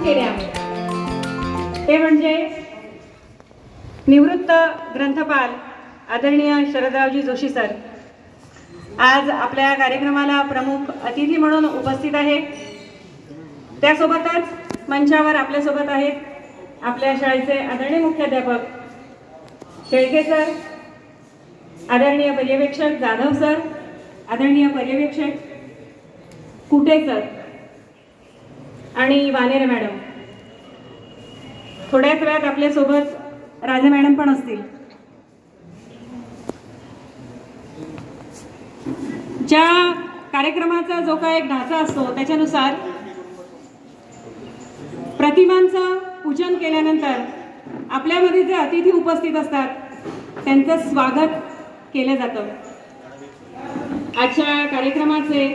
केले आहे, ते म्हणजे निवृत्त ग्रंथपाल आदरणीय शरदरावजी जोशी सर आज आपल्या कार्यक्रमाला प्रमुख अतिथी म्हणून उपस्थित आहे। त्यासोबतच मंचावर आपल्यासोबत आहेत आपल्या शाळेचे आदरणीय मुख्याध्यापक शेळके सर, आदरणीय पर्यवेक्षक जाधव सर, आदरणीय पर्यवेक्षक कुटे सर आणि वानेरे मॅडम। थोड्याच वेळात आपल्यासोबत राजे मॅडम पण असतील। ज्या कार्यक्रमाचा जो काही एक ढाचा असतो त्याच्यानुसार प्रतिमांचं पूजन केल्यानंतर आपल्यामध्ये जे अतिथी उपस्थित असतात त्यांचं स्वागत केलं जातं। आजच्या कार्यक्रमाचे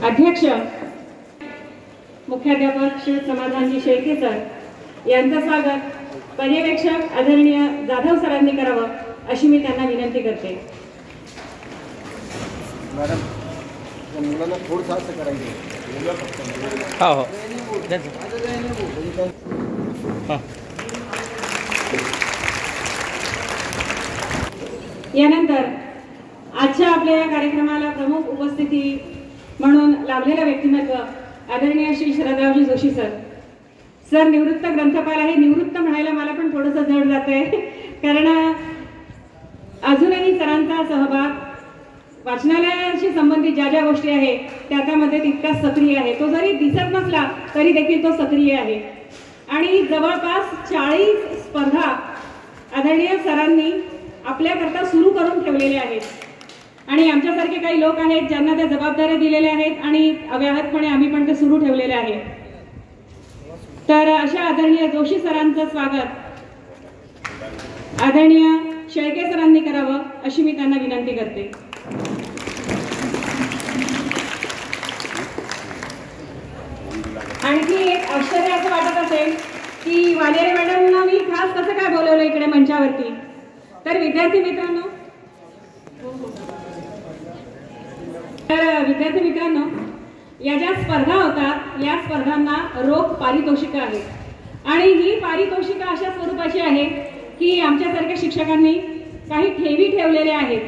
अध्यक्ष मुख्याध्यापक श्री समाधानजी शेळके सर यांचं स्वागत पर्यवेक्षक आदरणीय जाधव सरांनी करावं अशी मी त्यांना विनंती करते। मॅडम मुलांना थोडंसं असं करायचं। हो यानंतर आजच्या आपल्या या कार्यक्रमाला प्रमुख उपस्थिती म्हणून लाभलेलं व्यक्तिमत्व आदरणीय श्री शरदरावजी जोशी सर। सर निवृत्त ग्रंथपाल आहे। निवृत्त म्हणायला मला पण थोडंसं जड जातंय, कारण अजूनही सरांचा सहभाग वाचनालयाशी संबंधित ज्या ज्या गोष्टी आहेत त्यामध्ये तितका सक्रिय आहे। तो जरी दिसत नसला तरी देखील तो सक्रिय आहे आणि जवळपास 40 स्पर्धा आदरणीय सरांनी आपल्याकरता सुरू करून ठेवलेले आहेत आणि आमच्यासारखे काही लोक आहेत ज्यांना त्या जबाबदाऱ्या दिलेल्या आहेत आणि अव्याहतपणे आम्ही पण ते सुरू ठेवलेले आहे। तर अशा आदरणीय जोशी सरांचं स्वागत आदरणीय शेळके सरांनी करावं अशी मी त्यांना विनंती करते। आणखी एक आश्चर्य असं वाटत असेल की वानेरे मॅडमना मी खास कसं काय बोलवलं इकडे मंचावरती, तर विद्यार्थी मित्रांनो या ज्या स्पर्धा होतात या स्पर्धांना रोख पारितोषिक आहेत आणि ही पारितोषिक अशा स्वरूपाची आहे की आमच्यासारख्या शिक्षकांनी काही ठेवी ठेवलेल्या आहेत,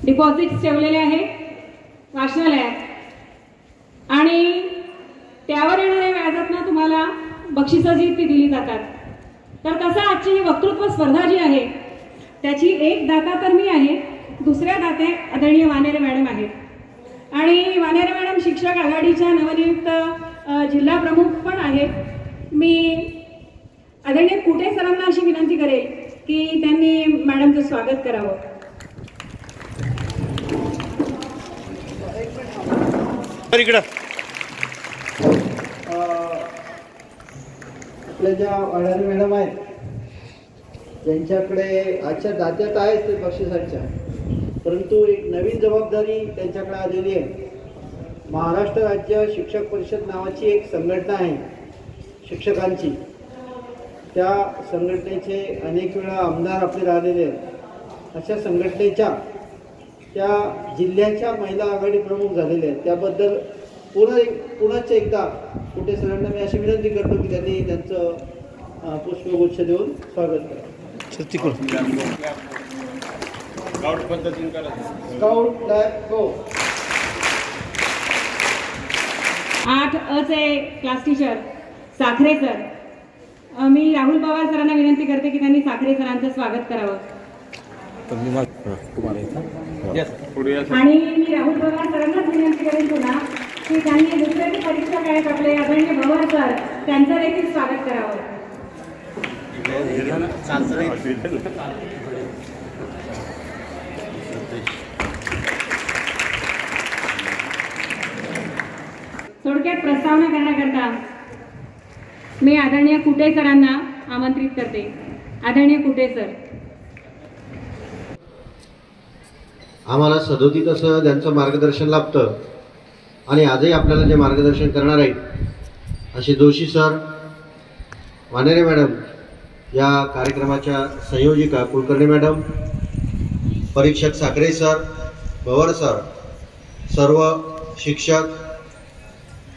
डिपॉझिट्स ठेवलेले आहेत वाचनालयात आणि त्यावर येणाऱ्या व्याजातनं तुम्हाला बक्षिसं जी ती दिली जातात। तर तसं आजची ही वक्तृत्व स्पर्धा जी आहे त्याची एक दाता तर मी आहे, दुसऱ्या दाते आदरणीय वानेरे मॅडम आहेत आणि वानेरे मॅडम शिक्षक आघाडीच्या नवनियुक्त जिल्हा प्रमुख पण आहेत। मी आदरणीय कुटे सरांना अशी विनंती करेल की त्यांनी मॅडमचं स्वागत करावं। आपल्या ज्या वाणारे मॅडम आहेत त्यांच्याकडे आजच्या दात्यात आहेत ते बक्षिसांच्या, परंतु एक नवीन जबाबदारी त्यांच्याकडे आलेली आहे। महाराष्ट्र राज्य शिक्षक परिषद नावाची एक संघटना आहे शिक्षकांची, त्या संघटनेचे अनेक वेळा आमदार आपले राहिलेले आहेत। अशा संघटनेच्या त्या जिल्ह्याच्या महिला आघाडी प्रमुख झालेल्या आहेत। त्याबद्दल पुन्हा एकदा कुटे सरांना मी अशी विनंती करतो की त्यांनी त्यांचं पुष्पगुच्छ देऊन स्वागत करावं। स्काउट लॅब गो 8 अ चे क्लास टीचर साखरे सर। मी राहुल पवार सरांना विनंती करते की त्यांनी साखरे सरांचं स्वागत करावं आणि मी राहुल पवार सरांनाच विनंती करेन पुन्हा की त्यांनी दुसऱ्याचे परीक्षक आहेत आपले आदरणीय पवार सर त्यांचं देखील स्वागत करावं। थोडक्यात प्रस्तावना करण्याकरता मी आदरणीय कुटे सरांना आमंत्रित करते। आदरणीय कुटे सर। आम्हाला सदोदित असं त्यांचं मार्गदर्शन लाभतं आणि आजही आपल्याला जे मार्गदर्शन करणार आहेत असे जोशी सर, वानेरे मॅडम, या कार्यक्रमाच्या संयोजिका कुलकर्णी मॅडम, परीक्षक साखरे सर, पवार सर, सर्व शिक्षक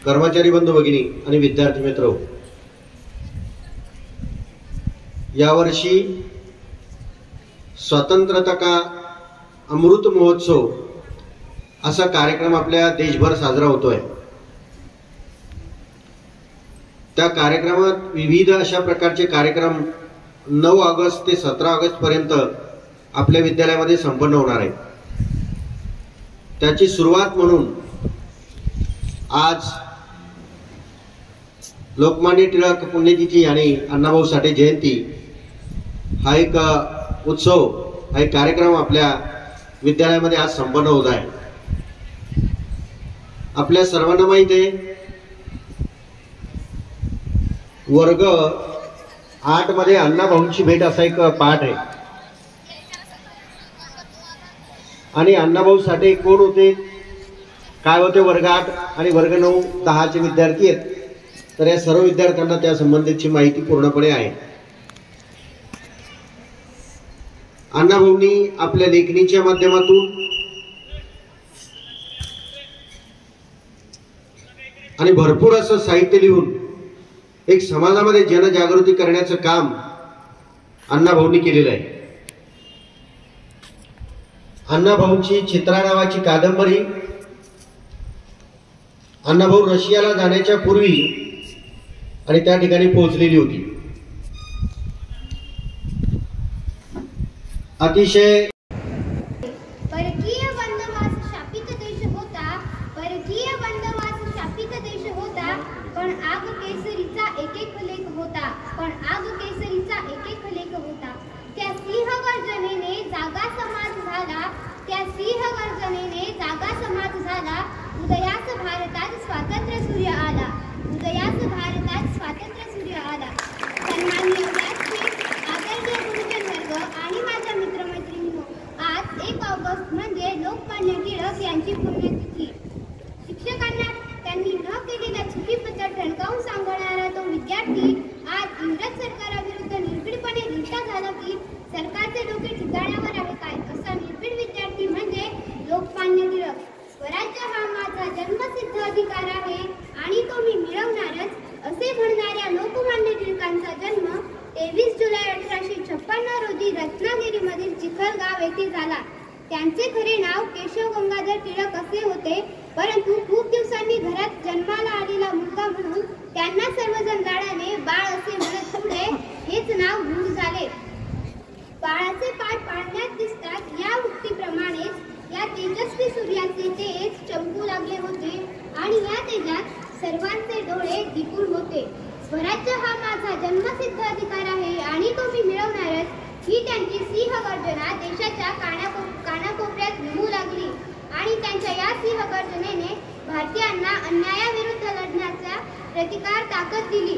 कर्मचारी बंधू भगिनी आणि विद्यार्थी मित्र, यावर्षी स्वातंत्र्यता का अमृत महोत्सव असा कार्यक्रम आपल्या देशभर साजरा होतोय। त्या कार्यक्रमात विविध अशा प्रकारचे कार्यक्रम 9 ऑगस्ट ते 17 ऑगस्ट पर्यंत आपल्या विद्यालयामध्ये संपन्न होणार आहे। त्याची सुरुवात म्हणून आज लोकमान्य टिळक पुण्यतिथी आणि अण्णाभाऊ साठे जयंती हा एक उत्सव, हा एक कार्यक्रम आपल्या विद्यालयामध्ये आज संपन्न होत आहे। आपल्या सर्वांना माहित आहे, वर्ग 8 मध्ये अण्णाभाऊंची भेट असा एक पाठ आहे आणि अण्णाभाऊ साठे कोण होते, काय होते वर्ग 8 आणि वर्ग 9, 10 चे विद्यार्थी आहेत। तर या सर्व विद्यार्थ्यांना त्या संबंधीची माहिती पूर्णपणे आहे। अण्णाभाऊंनी आपल्या लेखणीच्या माध्यमातून आणि भरपूर असं साहित्य लिहून एक समाजामध्ये जनजागृती करण्याचं काम अण्णाभाऊंनी केलेलं आहे। अण्णाभाऊंची चित्रा नावाची कादंबरी अण्णाभाऊ रशियाला जाण्याच्या पूर्वी आणि त्या ठिकाणी पोहोचलेली होती। अतिशय परकीय बंदवास शापित देश होता, परकीय बंदवास शापित देश होता, पण आग केसरीचा एक लेख होता, पण आग केसरीचा एक लेख होता। त्या सिंह गर्जनेने जागा समाज झाला, त्या सिंह गर्जनेने जागा समाज झाला। उदयास भारतात स्वातंत्र्य सूर्य आला, उदयास भारतात स्वातंत्र्य सूर्य आला। सन्माननीय व्यासपीठ, आदरणीय गुरुजन वर्ग आणि माझ्या मित्रमैत्रिणींनो, आज 1 ऑगस्ट म्हणजे लोकमान्य टिळक यांची पुण्यतिथी। शिक्षकांना त्यांनी न केलेल्या चुकीबद्दल ठणकावून सांगणारा तो विद्यार्थी आज इंग्रज सरकाराविरुद्ध निर्भीडपणे रिक्षा झाला की सरकारचे डोके ठिकाणावर आहे काय, असा निर्भीड विद्यार्थी म्हणजे लोकमान्य टिळक। स्वराज्य हा माझा जन्मसिद्ध अधिकार आहे आणि तो मी मिळवणारच, असे म्हणणाऱ्या लोकमान्य टिळकांचा जन्म 23 जुलै 1856 रोजी रत्नागिरीमधील चिखलगाव येथे झाला। त्यांचे खरे नाव केशव गंगाधर टिळक असे होते, परंतु खूप दिवसांनी घरात जन्माला आलेला मुलगा म्हणून त्यांना सर्वजण लाडाने बाळ असे म्हणत पुढे हेच नाव रूढ झाले। बाळाचे पाय पाळण्यात दिसतात या उक्तीप्रमाणेच या तेजस्वी सूर्याचे तेज चमकू लागले होते आणि या तेजात सर्वांचे डोळे दिपून होते। स्वराज्य हा माझा जन्मसिद्ध अधिकार आहे आणि तो मी मिळवणारच, ही त्यांची सिंह गर्जना देशाच्या कानाकोपऱ्यात घुमू लागली आणि त्यांच्या या सिंह गर्जनेने भारतीयांना अन्यायाविरुद्ध लढण्याचा प्रतिकार ताकद दिली।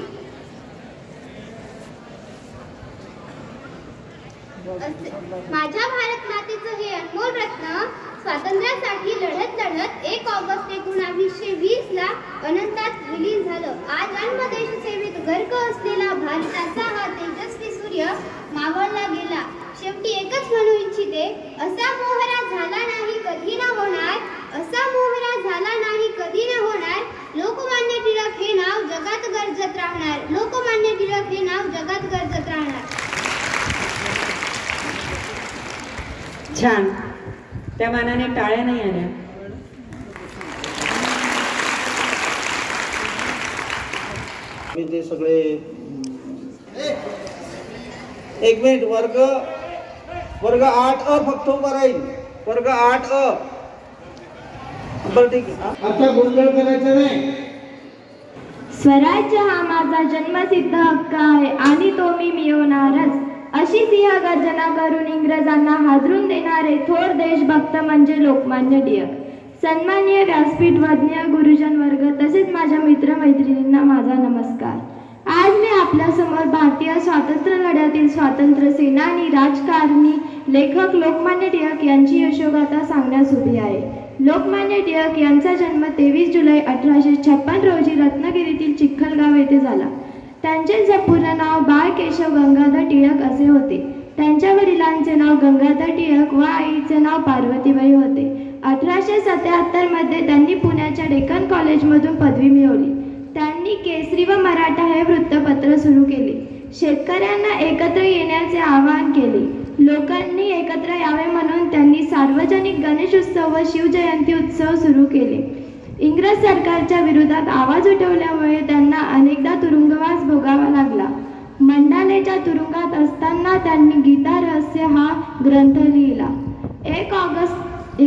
माझ्या भारत मातेचं हे अनमोल रत्न स्वातंत्र्यासाठी लढत लढत 1 ऑगस्ट 1920 ला अनंतात विलीन झालं। आज अन्नदेश सेवेत गर्क असलेला भारताचा हा तेजस्वी सूर्य मावळला गेला। शेवटी एकच म्हणू इच्छिते, असा मोहरा झाला नाही कधी न होणार, असा मोहरा झाला नाही कधी न होणार। लोकमान्य टिळक हे नाव जगात गरजत राहणार, लोकमान्य टिळक हे नाव जगात गरजत राहणार। छान, त्या मानाने टाळ्या नाही आल्या। मी ते सगळे एक मिनिट, वर्ग 8 अ फक्त उभा राहील, वर्ग 8 अ। बरं ठीक आहे, आता गोंधळ करायचा नाही। स्वराज्य हा माझा जन्मसिद्ध हक्क आहे आणि तो मी मिळवणारच, अशी सिंह गर्जना करून इंग्रजांना हादरून देणारे थोर देशभक्त म्हणजे लोकमान्य टिळक। सन्माननीय व्यासपीठ, वज्ञ गुरुजन वर्ग तसेच माझ्या मित्रमैत्रिणींना माझा नमस्कार। आज मी आपल्यासमोर भारतीय स्वातंत्र्य लढ्यातील स्वातंत्र्य सेनानी, राजकारणी, लेखक लोकमान्य टिळक यांची यशोगाथा सांगण्यास उभी आहे। लोकमान्य टिळक यांचा जन्म 23 जुलै 1856 रोजी रत्नागिरीतील चिखलगाव येथे झाला। त्यांचे संपूर्ण नाव बाळ केशव गंगाधर टिळक असे होते। त्यांच्या वडिलांचे नाव गंगाधर टिळक व आईचे नाव पार्वतीबाई होते। 1877 मध्ये त्यांनी पुण्याच्या डेक्कन कॉलेजमधून पदवी मिळवली. त्यांनी केसरी व मराठा हे वृत्तपत्र सुरू केले. शेतकऱ्यांना एकत्र येण्याचे आवाहन केले. लोकांनी एकत्र यावे म्हणून त्यांनी सार्वजनिक गणेश उत्सव व शिवजयंती उत्सव सुरू केले. इंग्रज सरकारच्या विरोधात आवाज उठवल्यामुळे त्यांना अनेकदा तुरुंगवास भोगावा लागला. मंडालेच्या तुरुंगात असताना त्यांनी गीता रहस्य हा ग्रंथ लिहिला. 1 ऑगस्ट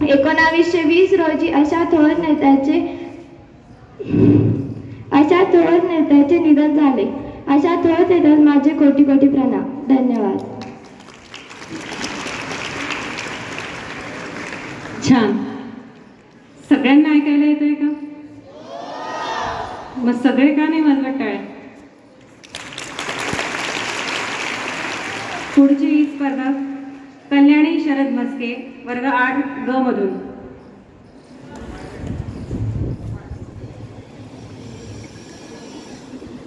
1920 रोजी अशा थोर नेत्याचे निधन झाले. अशा थोर नेत्यास माझे कोटी कोटी प्रणाम. धन्यवाद. छान. सगळ्यांना ऐकायला येतंय का? मग सगळे का नाही वाजवत टाळ्या? पुढची ही स्पर्धा कल्याणी शरद म्हस्के, वर्ग 8 ग मधून.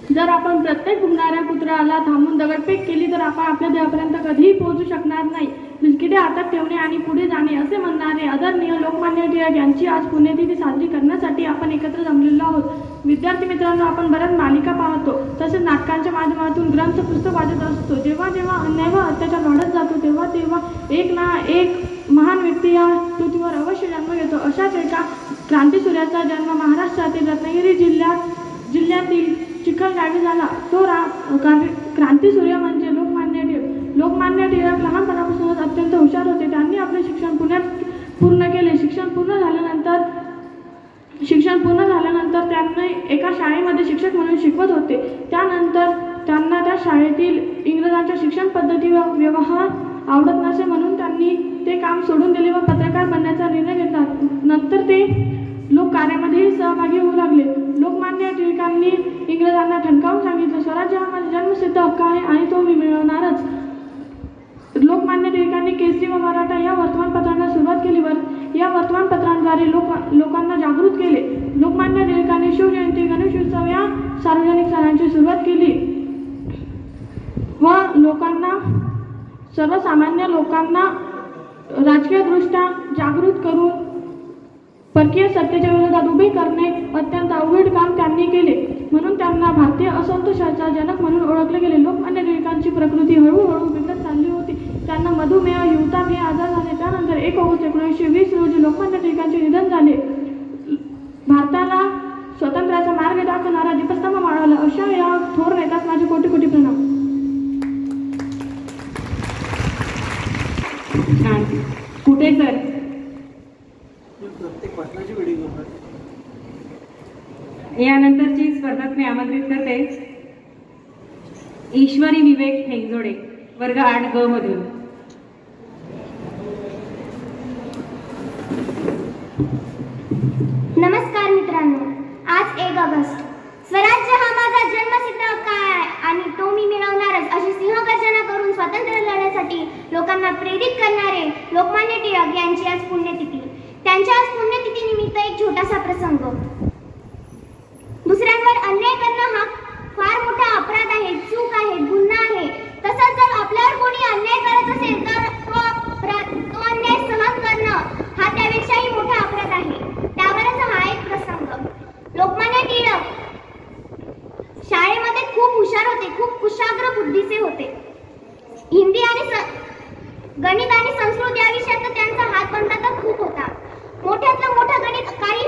जर आपण प्रत्येक उडणाऱ्या पुतळ्याला थांबून दगडफेक केली तर आपण आपल्या देहापर्यंत कधीही पोहोचू शकणार नाही. बिस्किटे हातात ठेवणे आणि पुढे जाणे असे म्हणणारे आदरणीय लोकमान्य टिळक यांची आज पुण्यतिथी साजरी करण्यासाठी आपण एकत्र जमलेलो आहोत. विद्यार्थी मित्रांनो, आपण बऱ्याच मालिका पाहतो, तसेच नाटकांच्या माध्यमातून ग्रंथ पुस्तक वाचत असतो. जेव्हा जेव्हा अन्याय व अत्याचार वाढत जातो तेव्हा तेव्हा एक ना एक महान व्यक्ती या पृथ्वीवर अवश्य जन्म घेतो. अशाच एका क्रांतीसूर्याचा जन्म महाराष्ट्रातील रत्नागिरी जिल्ह्यातील चिखल गावी झाला. तो क्रांतीसूर्य म्हणजे लोकमान्य टिळक. लोकमान्य टिळक लहानपणापासूनच अत्यंत हुशार होते. त्यांनी आपले शिक्षण पुण्यात पूर्ण केले. शिक्षण पूर्ण झाल्यानंतर त्यांनी एका शाळेमध्ये शिक्षक म्हणून शिकवत होते. त्यानंतर त्यांना त्या शाळेतील इंग्रजांच्या शिक्षण पद्धती व व्यवहार आवडत नसे म्हणून त्यांनी ते काम सोडून दिले व पत्रकार बनण्याचा निर्णय घेतला. नंतर ते लोककार्यामध्येही सहभागी होऊ लागले. लोकमान्य टिळकांनी इंग्रजांना ठणकावून सांगितलं, स्वराज्य हा माझा जन्मसिद्ध हक्क आहे आणि तो मी मिळवणारच. लोकमान्य टिळकांनी केसरी व मराठा या वर्तमानपत्रांना सुरुवात केली व या वर्तमानपत्रांद्वारे लोकांना जागृत केले. लोकमान्य टिळकांनी शिवजयंती, गणेश उत्सव या सार्वजनिक सणांची सुरुवात केली व सर्वसामान्य लोकांना राजकीयदृष्ट्या जागृत करून परकीय सत्तेच्या विरोधात उभे करणे अत्यंत अवघड काम त्यांनी केले. म्हणून त्यांना भारतीय असंतोषाचा जनक म्हणून ओळखले गेले. लोकमान्य टिळकांची प्रकृती हळूहळू बिघडत चालली होती. त्यांना मधुमेह, हिवताप आजार झाले. त्यानंतर 1 ऑगस्ट 1920 रोजी लोकमान्य टिळकांचे निधन झाले. भारताला स्वातंत्र्याचा मार्ग दाखवणारा दीपस्तंभ माळवला. अशा या थोर नेत्यास माझे कोटी कोटी प्रणाम. छान. कुठे सर? यानंतरची स्पर्धात मी आमंत्रित करते ईश्वरी विवेक ठेंगजोडे, वर्ग 8 ग मधून. नमस्कार मित्रांनो, आज 1 ऑगस्ट. स्वराज्य हा माझा जन्मसिद्ध हक्क आहे आणि तो मी मिळवणारच अशी सिंहगर्जना करून स्वातंत्र्य लढण्यासाठी लोकांना प्रेरित करणारे लोकमान्य टिळक यांची आज पुण्यतिथी. त्यांच्या आज पुण्यतिथी निमित्त एक छोटासा प्रसंग. दुसऱ्यांवर अन्याय करणं हा फार मोठा अपराध आहे, चूक आहे, गुन्हा आहे. तसंच जर आपल्यावर कोणी अन्याय करत असेल तर तो अन्याय सहन करणं हा त्यापेक्षाही मोठा अपराध आहे. त्यावरच हा एक प्रसंग. लोकमान्य टिळक शाळेमध्ये खूप हुशार होते, खूप कुशाग्र बुद्धीचे होते. हिंदी आणि गणित आणि संस्कृत या विषयात त्यांचा हातबंडा तर खूप होता. मोठ्यातलं मोठं गणित काही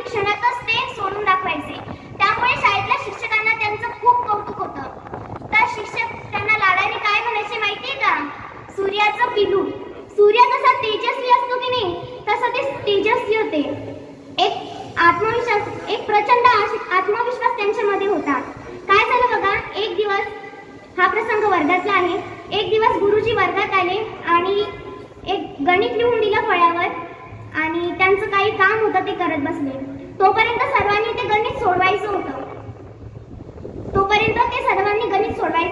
क्षणातच ते सोडून दाखवायचे. त्यामुळे शाळेतल्या शिक्षकांना त्यांचं खूप कौतुक होतं. तर शिक्षक त्यांना लाडाने काय म्हणायचे माहितीये का? सूर्याचं पिलू. सूर्य कसा तेजस्वी असतो की नाही, तसं ते तेजस्वी होते. एक प्रचंड आत्मविश्वास त्यांच्यामध्ये होता. काय झालं बघा, एक दिवस, हा प्रसंग वर्गातला आहे. एक दिवस गुरुजी वर्गात आले आणि एक गणित लिहून दिलं फळ्यावर आणि त्यांचं काही काम होतं ते करत बसले. तोपर्यंत सर्वांनी गणित सोडवायचं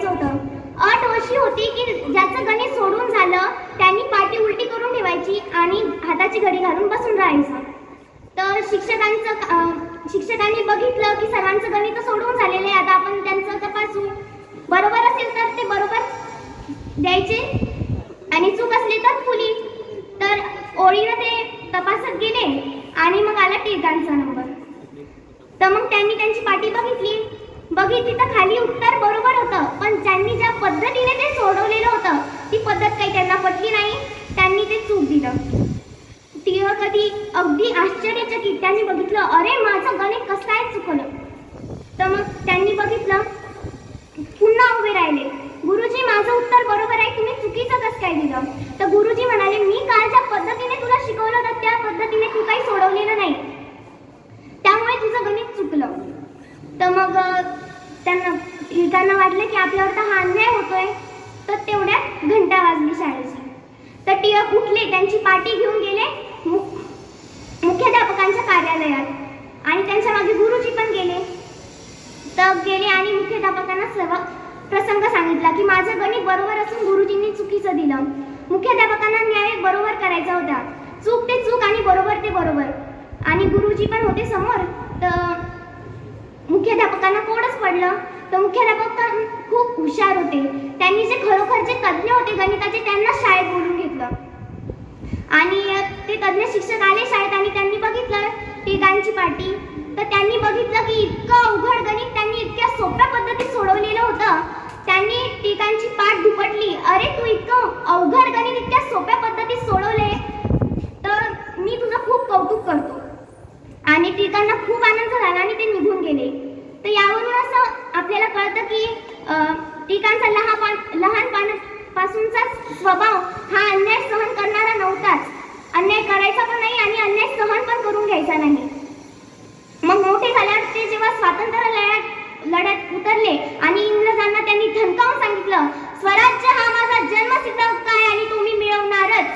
होतं. अट अशी होती की ज्याचं गणित सोडून झालं त्यांनी पाटी उलटी करून ठेवायची आणि हाताची घडी घालून बसून राहायचं. तर शिक्षकांनी बघितलं की सर्वांचं गणित सोडून झालेलं आहे, आता आपण त्यांचं तपासू. बरोबर असेल तर ते बरोबर द्यायचे आणि चूक असली तर फुली. तर तिथं खाली उत्तर बरोबर होतं, पण त्यांनी ज्या पद्धतीने ते सोडवलेलं होतं ती पद्धत काही त्यांना पटली नाही, त्यांनी ते चूक दिलं. ती कधी अगदी आश्चर्यचकित त्यांनी बघितलं, अरे माझं गणित कसं काय चुकलं. तर मग त्यांनी बघितलं, पुन्हा उभे राहिले. गुरुजी माझं उत्तर बरोबर आहे, तुम्ही चुकीचं कसं काय दिलं. तर गुरुजी म्हणाले, मी काल ज्या पद्धतीने तुला शिकवलं होतं त्या पद्धतीने तू काही सोडवलेलं नाही, त्यामुळे तुझं गणित चुकलं. तर मग त्यांना वाटलं की आपल्यावर तर हा अन्याय होतोय. तर तेवढ्यात घंटा वाजली शाळेची. तर टिळक उठले, त्यांची पाटी घेऊन गेले मुख्याध्यापकांच्या कार्यालयात आणि त्यांच्या मागे गुरुजी पण गेले. तर गेले आणि मुख्याध्यापकांना सर्व प्रसंग सांगितला की माझं गणित बरोबर असून गुरुजींनी चुकीचं दिलं. मुख्याध्यापकांना न्याय बरोबर करायचा होता, चूक ते चूक आणि बरोबर ते बरोबर. आणि गुरुजी पण होते समोर. तर मुख्याध्यापकांना कोडच पडलं. तर मुख्याध्यापक खूप हुशार होते, त्यांनी जे खरोखरचे तज्ज्ञ होते गणिताचे त्यांना शाळेत बोलून घेतलं. आणि ते तज्ज्ञ शिक्षक आले शाळेत आणि त्यांनी बघितलं टिळकांची पाटी. तर त्यांनी बघितलं की इतकं अवघड गणित त्यांनी इतक्या सोप्या पद्धतीत सोडवलेलं होतं. त्यांनी टिळकांची पाठ दुपटली, अरे तू इतकं अवघड गणित इतक्या सोप्या पद्धतीत सोडवले, तर मी तुझं खूप कौतुक करतो. आणि टिळकांना खूप आनंद झाला आणि ते निघून गेले. तर यावरून असं आपल्याला कळतं की टिळकांचा लहानपणापासूनचा स्वभाव हा अन्याय सहन करणारा नव्हताच. अन्याय करायचा पण नाही आणि अन्याय सहन पण करून घ्यायचा नाही. मग मोठे झाल्यावर ते जेव्हा स्वातंत्र्य लढ्यात उतरले आणि इंग्रजांना त्यांनी धमकावून सांगितलं, स्वराज्य हा माझा जन्मसिद्ध हक्क आहे आणि तो मी मिळवणारच.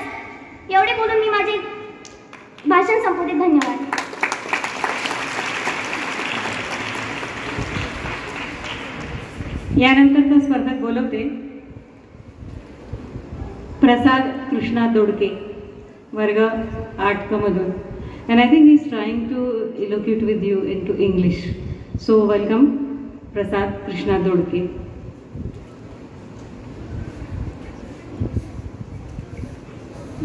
एवढे बोलून मी माझे भाषण संपवते. धन्यवाद. यानंतरचा स्पर्धक बोलवते प्रसाद कृष्णा दोडके, वर्ग 8 मधून. And I think he's trying to eloquate with you into English. So welcome Prasad Krishna Dodke.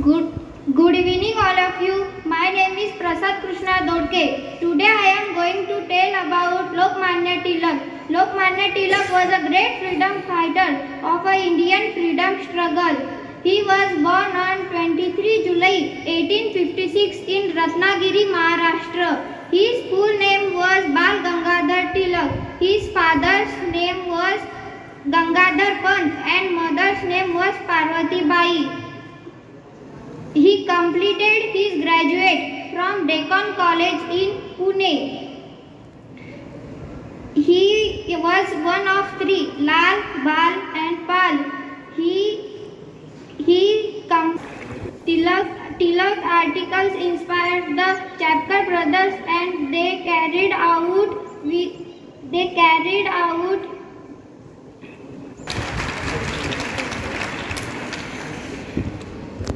Good evening all of you. My name is Prasad Krishna Dodke. Today I am going to tell about Lokmanya Tilak. Lokmanya Tilak was a great freedom fighter of an Indian freedom struggle. He was born on 23 July 1856 in Ratnagiri, Maharashtra. His full name was Bal Gangadhar Tilak. His father's name was Gangadhar Pant and mother's name was Parvati Bai. He completed his graduate from Deccan College in Pune. He was one of three, Lal, Bal and Pal. Tilak articles inspired the Chapkar brothers and they carried out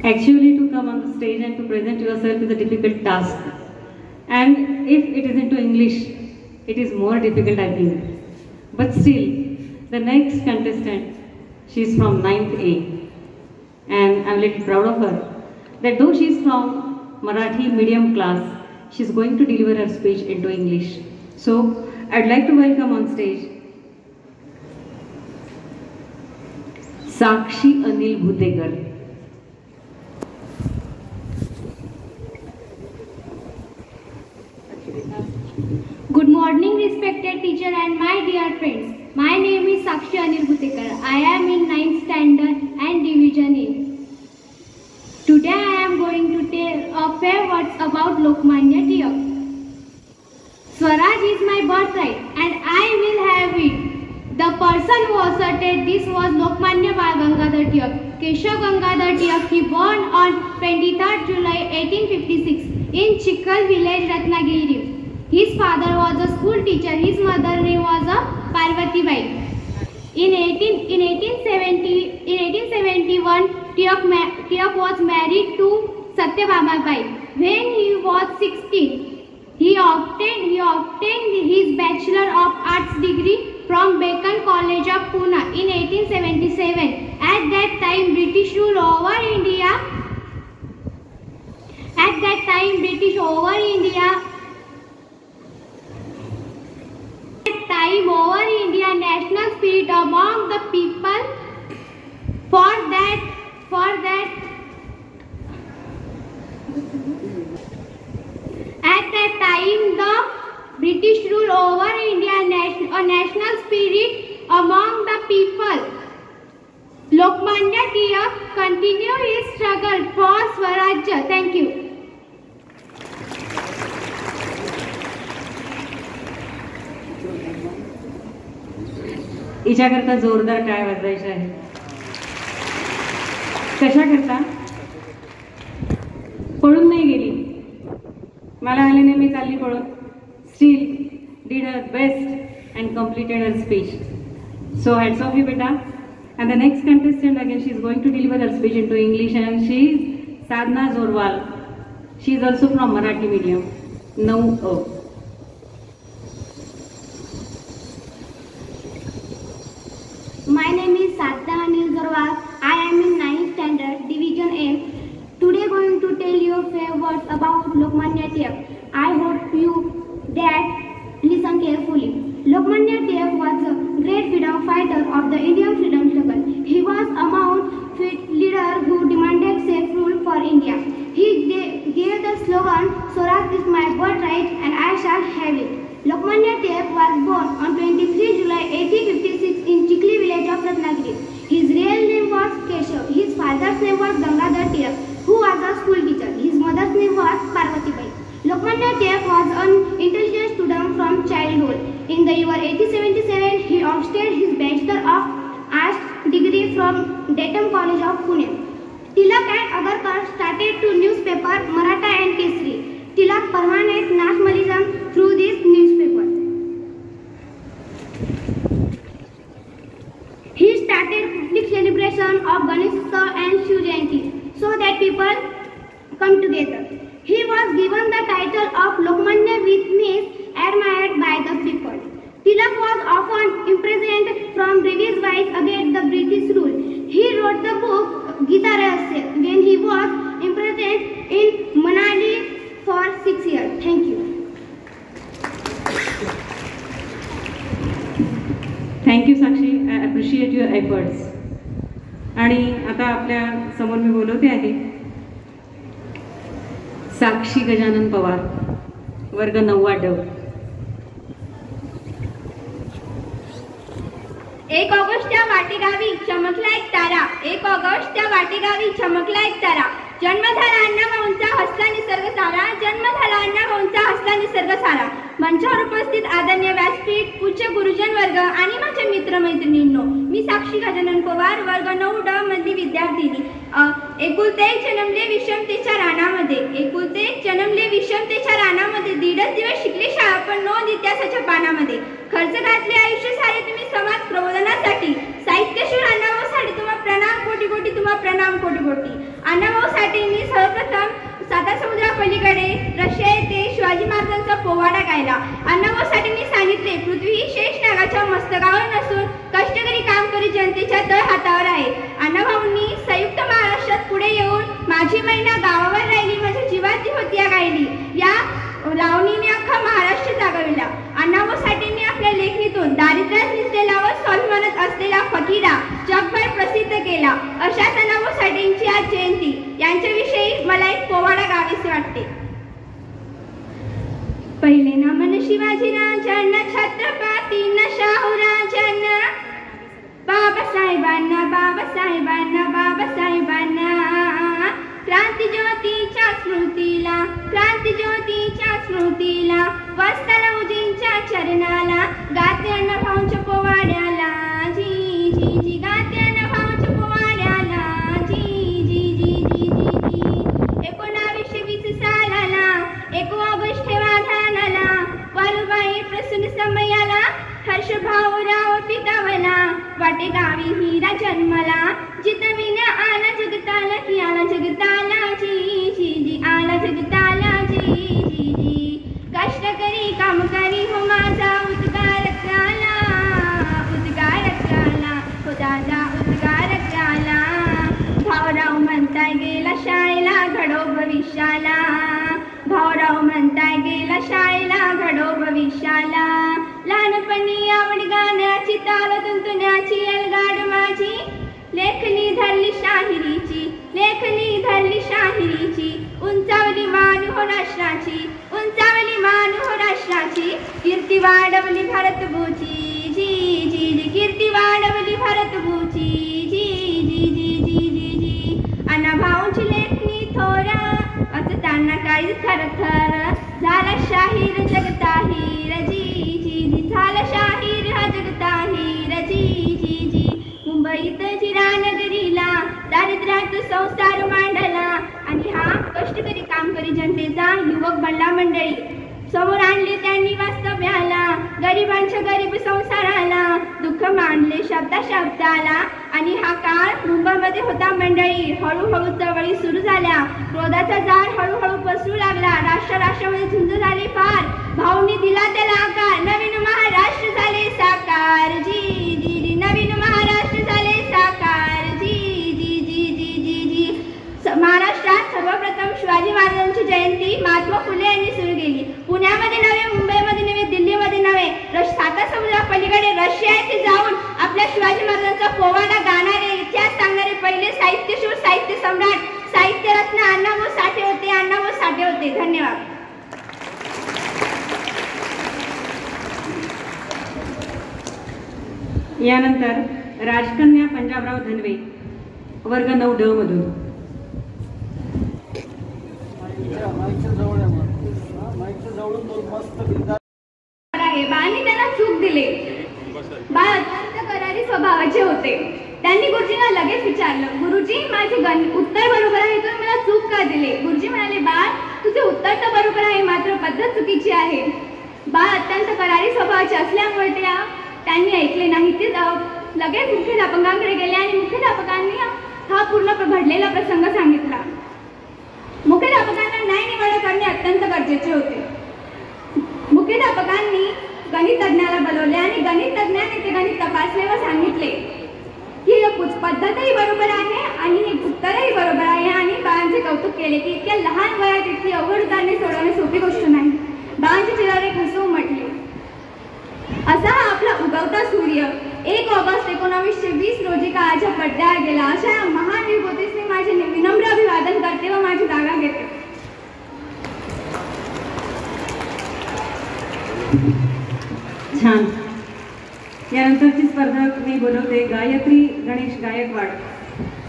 Actually, to come on the stage and to present yourself is a difficult task. And if it is into English, it is more difficult, I think. But still, the next contestant, she is from 9th A. And I'm a little proud of her, that though she is from Marathi medium class, she is going to deliver her speech into English. So, I'd like to welcome on stage Sakshi Anil Bhutekar. Good morning, respected teacher and my dear friends. My name is Sakshi Anil Bhutekar. I am in 9th standard and division A. Today I am going to tell a few words about Lokmanya Tilak. Swaraj is my birthright and I will have it. The person who asserted this was Lokmanya Bal Gangadhar Tilak. Keshav Gangadhar Tilak, he born on 23rd July 1856 in Chikkal village, Ratnagiri. His father was a school teacher. His mother name was Parvati Bai. In 1871, Tilak was married to Satyabhama Bai. When he was 16, he obtained his Bachelor of Arts degree from Deccan College of Pune in 1877. At that time, British rule over India. continue his struggle for Swarajya. Thank you. हिच्याकरता जोरदार टाळ्या वाजवायच्या आहे. कशाकरता? पळून नाही गेली. मला आले नाही, मी चालली पळून. Steel did her best and completed her speech. So hats off you, beta. And the next contestant again, she is going to deliver her speech into English, and she is Sadhna Zorwal. She is also from Marathi medium. Now, My name is Sadhna Anil Zorwal. I am in 9th standard, Division A. Today going to tell you a few words about Lokmanya Tilak. I hope you that listen carefully. Lokmanya Tilak was a great freedom fighter of the Indian freedom struggle. He was among fit leader who demanded self-rule for India. He gave the slogan, "Swaraj is my birthright and I shall have it." Lokmanya Tilak was born on 23 July 1856 in Chikli village of Ratnagiri. His real name was Keshav. His father's name was Gangadhar Tilak, who was a school teacher. His mother's name was Parvatibai. Lokmanya Tilak was an intelligent student from childhood. In the year 1877, he obtained his Bachelor of Arts degree from Datam College of Pune. Tilak and Agarkar started two newspapers, Maratha and Kesari. Tilak permeated nationalism through this newspaper. He started public celebration of Ganesh Utsav and Shiv Jayanti so that people come together. He was given the title of Lokmanya, which means admired by the people. Tilak was often imprisoned from British vice against the British rule. He wrote the book Gita Rahasya when he was imprisoned in Manali for 6 years. Thank you. Thank you Sakshi. I appreciate your efforts. आणि आता आपल्या समोर मी बोलवते आहे साक्षी गजानन पवार, वर्ग 9 ड. 1 August त्या वाटेगावी चमकला एक तारा. 1 August त्या वाटेगावी चमकला एक तारा. जन्म झाला अण्णाभाऊंचा हसला निसर्ग सारा. जन्म झाला अण्णाभाऊंचा हसला निसर्ग सारा. मंचावर उपस्थित आदरणीय व्यासपीठ, पूज्य गुरुजन वर्ग आणि माझे मित्रमैत्रिणींनो, मी साक्षी गजानन पवार, वर्ग 9 ड मधली विद्यार्थिनी. एकुलते एक जन्मले विषमतेच्या रानामध्ये. एकुलते एक जन्मले विषमतेच्या रानामध्ये. 1.5 दिवस शिकले शाळा पण नोंद इतिहासाच्या पानामध्ये. खर्च घातले आयुष्य सारे तुम्ही समाज प्रबोधनासाठी. साहित्यशूर अण्णाभाऊसाठी तुम्हा प्रणाम कोटी कोटी. तुम्हा प्रणाम कोटी कोटी. अण्णाभाऊसाठी मी सर्वप्रथम 7 समुद्रापलीकडे रशिया येथे शिवाजी महाराजांचा पोवाडा गायला. अण्णाभाऊसाठी मी सांगितले, पृथ्वी ही शेष नागाच्या मस्तकावर नसून कष्टकरी कामकरी जनतेच्या तळ हातावर आहे. अण्णाभाऊंनी संयुक्त महाराष्ट्रात पुढे येऊन माझी महिना गावावर राहिली, माझ्या जीवाची होती या गायली या लावणीने अख्खा महाराष्ट्र जागविला. अण्णाभाऊसाठी मी आपल्या लेखणीतून दारिद्र्यात निसलेला व स्वाभिमानात असलेला फकीरा जगभर प्रसिद्ध केला. अशाच अण्णाभाऊसाठींची आज जयंती. यांच्याविषयी मला एक पोवाडा गावीसे वाटते. पहिले ना मन शिवाजी राजांना, छत्रपतींना, शाहू राजांना, बाबासाहेबांना, बाबासाहेबांना, बाबासाहेबांना. क्रांतिज्योतीच्या स्मृतीला, क्रांतिज्योतीच्या स्मृतीला, वस्तालौजींच्या चरणाला, गाते अण्णाभाऊंच्या पोवाड्याला. जी जी जी गाते अण्णाभाऊंच्या पोवाड्याला. जी जी जी जी जी जी. 1920 सालाला 1 ऑगस्ट वाधानाला, वारुबाई प्रसून समयाला, हर्षभाऊराव पितावला, वाटेगावी हिरा जन्मला. जितविण्या आला जगताला, की आला जगताला. जी जी जी आला जगताला. जी जी जी. कष्टकरी कामकरी हो माझा उद्गार झाला, उद्गार झाला हो दादा, उद्गार झाला. भाऊराव म्हणताय गेला शाळेला, घडो भविष्याला. भाऊराव म्हणताय गेला शाळेला, घडो भविष्याला. लहानपणी आवड गाण्याची, ताल तुंतुण्याची अलगाड माझी. लेखनी धरली शाहिरीची, लेखनी धरली शाहिरीची. उंचावली मान हो राष्ट्राची, उंचावली मान हो राष्ट्राची. कीर्ती वाढवली भारतभूची. जी जी जी कीर्ती वाढवली भारतभूची. जी जी जी जी जी जी. काळीज थरथर झाला शाहीर जगताहीर जी जी जी झाला शाहीर हा जगताहीर जी जी जी मुंबईत जिरानगरीला दारिद्र्यात संसार मांडला आणि हा कष्टकरी कामकरी जनतेचा युवक बनला मंडळी. समोर आणले त्यांनी वास्तव्याला गरिबांच्या गरीब संसाराला दुःख मांडले शब्दा शब्दाला आणि हा काळ मुंबईमध्ये होता मंडळी. हळूहळू चळवळी सुरू झाल्या क्रोधाचा जाळ हळूहळू पसरू लागला. राष्ट्रामध्ये झुंज झाली फार भाऊनी दिला त्याला आकार नवीन महाराष्ट्र झाले साकार जी जी जी नवीन महाराष्ट्र झाले साकार जी जी जी जी जी जी. महाराष्ट्रात सर्वप्रथम शिवाजी महाराजांची जयंती महात्मा फुले यांनी सुरू केली. पुण्यामध्ये नव्हे मुंबईमध्ये नव्हे दिल्लीमध्ये नव्हे साता समुद्रा पलीकडे रशिया येथे जाऊन आपल्या शिवाजी महाराजांचा पोवाडा गाणारे इतिहास सांगणारे पहिले साहित्यशूर साहित्य सम्राट साहित्यरत्न अण्णाभाऊ साठे होते. अण्णाभाऊ साठे होते. धन्यवाद. यानंतर राजकन्या पंजाबराव धनवे वर्ग 9ड मधून. बाळांनी त्यांना चूक दिले. बाळ अत्यंत करारी स्वभावाचे होते. त्यांनी गुरुजींना लगेच विचारलं गुरुजी माझे उत्तर बरोबर आहे तुम्ही मला चूक का दिले. गुरुजी म्हणाले बाळ तुझे उत्तर तर बरोबर आहे मात्र पद्धत चुकीची आहे. बाळ अत्यंत करारी स्वभावाचे असल्यामुळे त्यांनी ऐकले नाही. ते लगेच मुख्याध्यापकांकडे गेले आणि मुख्याध्यापकांनी हा पूर्ण घडलेला प्रसंग सांगितला. मुख्याध्यापकांना न्याय निवाडा करणे अत्यंत गरजेचे होते. मुख्याध्यापकांनी गणित तज्ज्ञाला बोलवले आणि गणित तज्ज्ञाने ते गणित तपासले व सांगितले की पद्धतही बरोबर आहे आणि हे उत्तरही बरोबर आहे आणि बाळांचे कौतुक केले की इतक्या लहान वयात इतकी अवघड उदाहरणे सोडवणे सोपी गोष्ट नाही. बाळांच्या चेहऱ्यावर एक हसू उमटले. असा हा आपला उगवता सूर्य 1 ऑगस्ट 1920 रोजी काळाच्या पडद्यावर गेला. अशा या महान विभूतीस मी माझे विनम्र अभिवादन करते व माझी जागा घेते. छान. यानंतरची स्पर्धा मी बोलवते गायत्री गणेश गायकवाड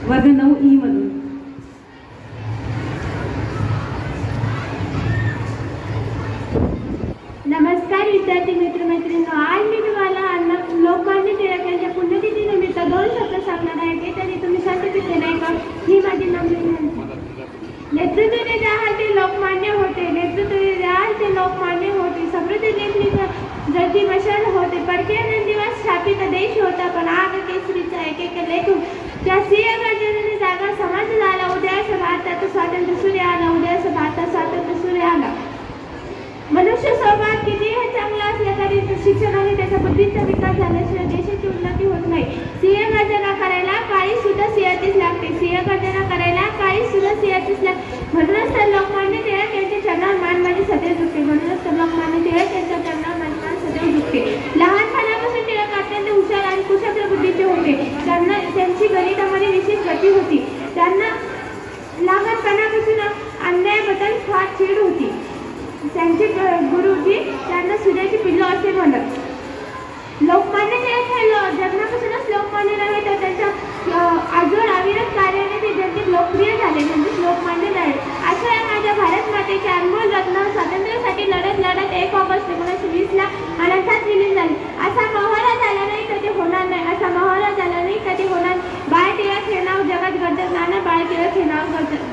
वर्ग 9E मधून. नमस्कार विद्यार्थी मित्रमैत्रिणींनो. आज मी तुम्हाला लोकमान्य टिळक यांच्या पुण्यतिथी निमित्त 2 शब्द सांगणार आहे. ते तरी तुम्ही शांततेने नाही का ही माझी नम्र विनंती. नेतृत्व द्याल ते लोकमान्य होते. नेतृत्व द्याल ते लोकमान्य होते. समृद्धी लेखली जगती मशाल होते. परकीय दिवस स्थापित देश होता पण आग केसरीचा एक लेख त्या सिंह गर्जनेने जागा समाज झाला. उदयास भारतात स्वातंत्र्य सूर्य आला. उदयास भारतात स्वातंत्र्य सूर्य आला. मनुष्य स्वभाव कितीही चांगला असला तरी शिक्षणाने त्याच्या बुद्धीचा विकास झाल्याशिवाय देशाची उन्नती होत नाही. सिंह गर्जना करायला काळी सुद्धा सिंहाचीच लागते. सिंह गर्जना करायला काळी सुद्धा सिंहाचीच लागते. म्हणूनच तर लोकमान्य टिळक यांच्या चरणावर मान माझी सदैव झुकते. म्हणूनच तर लोकमान्य टिळक यांच्या चरणावर माझी मान सदैव झुकते. लहानपणापासून टिळक अत्यंत हुशार आणि कुशल बुद्धीचे होते. त्यांची गणितामध्ये विशेष गती होती. त्यांना लहानपणापासून अन्यायाबद्दल फार चीड होती. त्यांचे गुरुजी त्यांना सूर्याची पिल्लं असे म्हणत. लोकमान्य टिळक हे जन्मापासूनच लोकमान्य नव्हे तर त्यांच्या आजवर अविरत कार्याने ते जनतेत लोकप्रिय झाले म्हणजेच लोकमान्य झाले. अशा या माझ्या भारत मातेचे अनमोल रत्न स्वातंत्र्यासाठी लढत 1 ऑगस्ट 1920 अनंतात विलीन झाले. असा मोहरा झाला नाही कधी होणार नाही. असा मोहरा झाला नाही कधी होणार. बाळ टिळक हे नाव जगात गरजत. नाना बाळ टिळक हे नाव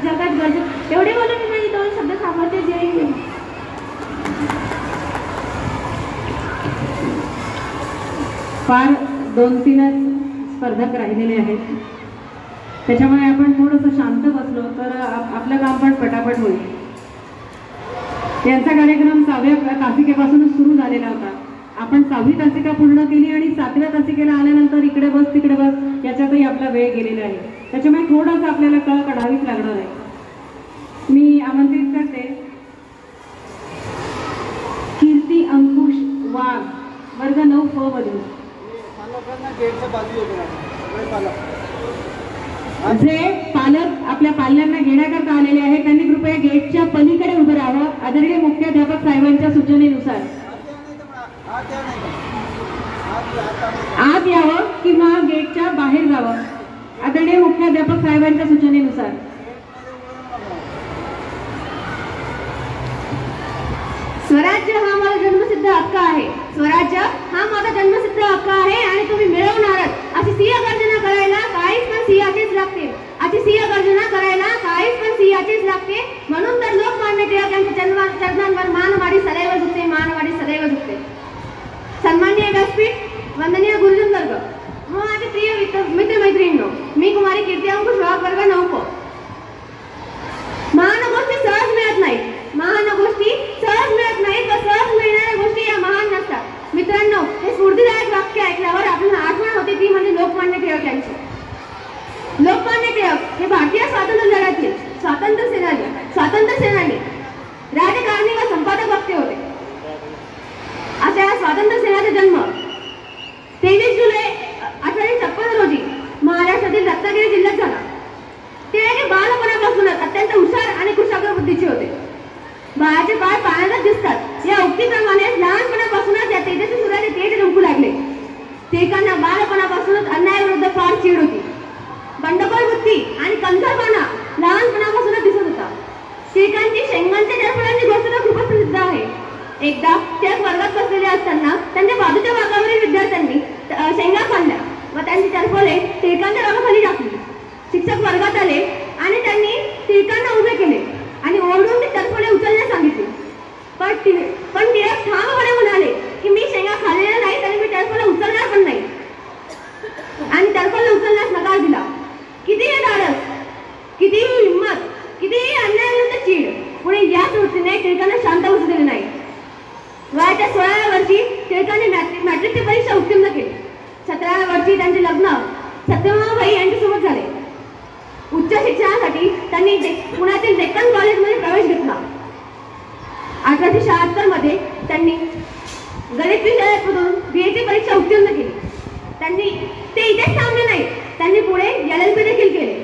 जगात गरजत. एवढे बोलून मी माझे 2 शब्द थांबवते. जय हिंद. फार 2-3 स्पर्धक राहिलेले आहेत. त्याच्यामुळे आपण थोडंसं शांत बसलो तर आपलं काम पण पटापट होईल. यांचा कार्यक्रम 6व्या तासिकेपासूनच सुरू झालेला होता. आपण 6वी तासिका पूर्ण केली आणि 7व्या तासिकेला आल्यानंतर इकडे बस तिकडे बस याच्यातही आपला वेळ गेलेला आहे. त्याच्यामुळे थोडंसं आपल्याला कळ काढावीच लागणार आहे. मी आमंत्रित करते कीर्ती अंकुश वाघ वर्ग 9फ मधून. जे पालक आपल्या पाल्यांना घेण्याकरता आलेले आहेत त्यांनी कृपया गेटच्या पलीकडे उभं राहावं. आदरणीय मुख्याध्यापक साहेबांच्या सूचनेनुसार आत यावं किंवा गेटच्या बाहेर जावं. आदरणीय मुख्याध्यापक साहेबांच्या सूचनेनुसार स्वराज्य हा माझा जन्मसिद्ध हक्क आहे. स्वराज्य हा माझा जन्मसिद्ध हक्क आहे आणि तुम्ही मिळवणारच अशी सिंह गर्जना करायला काहीच पण सिंहाचेच लागते. अशी सिंह गर्जना करायला काहीच पण सिंहाचेच लागते. म्हणून तर लोकमान्य टिळक यांच्या चरणांवर मानवाडी सदैव झुकते, मानवाडी सदैव झुकते. सन्माननीय व्यासपीठ, वंदनीय गुरुजन वर्ग, माझे प्रिय मित्र मैत्रिणींनो, मी कुमारी कीर्ती अंकुश विभाग वर्ग 9 महान गोष्टी सहज मिळत नाहीत. महान गोष्टी सहज मिळत नाहीत व सहज मिळणाऱ्या गोष्टी या महान नसतात. मित्रांनो, हे स्फूर्तिदायक वाक्य ऐकल्यावर आपल्याला आठवण होते ती म्हणजे लोकमान्य टिळक यांची. लोकमान्य टिळक हे भारतीय स्वातंत्र्य लढ्यातील स्वातंत्र्य सेनानी, राजकारणी व संपादक वक्ते होते. अशा स्वातंत्र्य सेनाचा जन्म 23 जुलै 1856 रोजी महाराष्ट्रातील रत्नागिरी जिल्ह्यात झाला. टिळक बालपणापासूनच अत्यंत हुशार आणि कुशाग्र बुद्धीचे होते. बाळाचे पाय पाण्यातच दिसतात या उक्तीप्रमाणे लहानपणापासूनच या तेजस्वी सूर्याचे तेज रंगू लागले. टिळकांना बालपणापासूनच अन्यायाविरुद्ध फार चीड होती. बंडखोर बुद्धी आणि कणखरपणा लहानपणापासूनच दिसत होता. टिळकांची शेंगांच्या जळफळांची गोष्ट तर खूपच प्रसिद्ध आहे. एकदा टिळक वर्गात बसलेले असताना त्यांच्या बाजूच्या वर्गावरील विद्यार्थ्यांनी शेंगा खाल्ल्या व त्यांची टरफले टिळकांच्या रागाखाली टाकली. शिक्षक वर्गात आले आणि त्यांनी टिळकांना उभे केले आणि ओरडून ती टरफले उचलण्यास सांगितली. पण टिळक ठामपणे म्हणाले की मी शेंगा खाल्लेल्या नाही आणि मी टरफले उचलणार पण नाही, आणि टरफले उचलण्यास नकार दिला. कितीही धाडस, कितीही हिंमत, कितीही अन्यायाविरुद्ध चीड, पुढे याच वृत्तीने टिळकांना शांत बसू दिले नाही. वयाच्या 16व्या वर्षी टिळकांनी मॅट्रिकची परीक्षा उत्तीर्ण केली. 17व्या वर्षी त्यांचे लग्न सत्यभामाबाई यांच्यासोबत झाले. उच्च शिक्षणासाठी त्यांनी पुण्यातील डेक्कन कॉलेजमध्ये प्रवेश घेतला. 1876 मध्ये त्यांनी गणित विषयातून BA ची परीक्षा उत्तीर्ण केली. त्यांनी ते इथेच थांबले नाही, त्यांनी पुढे LLB देखील केले.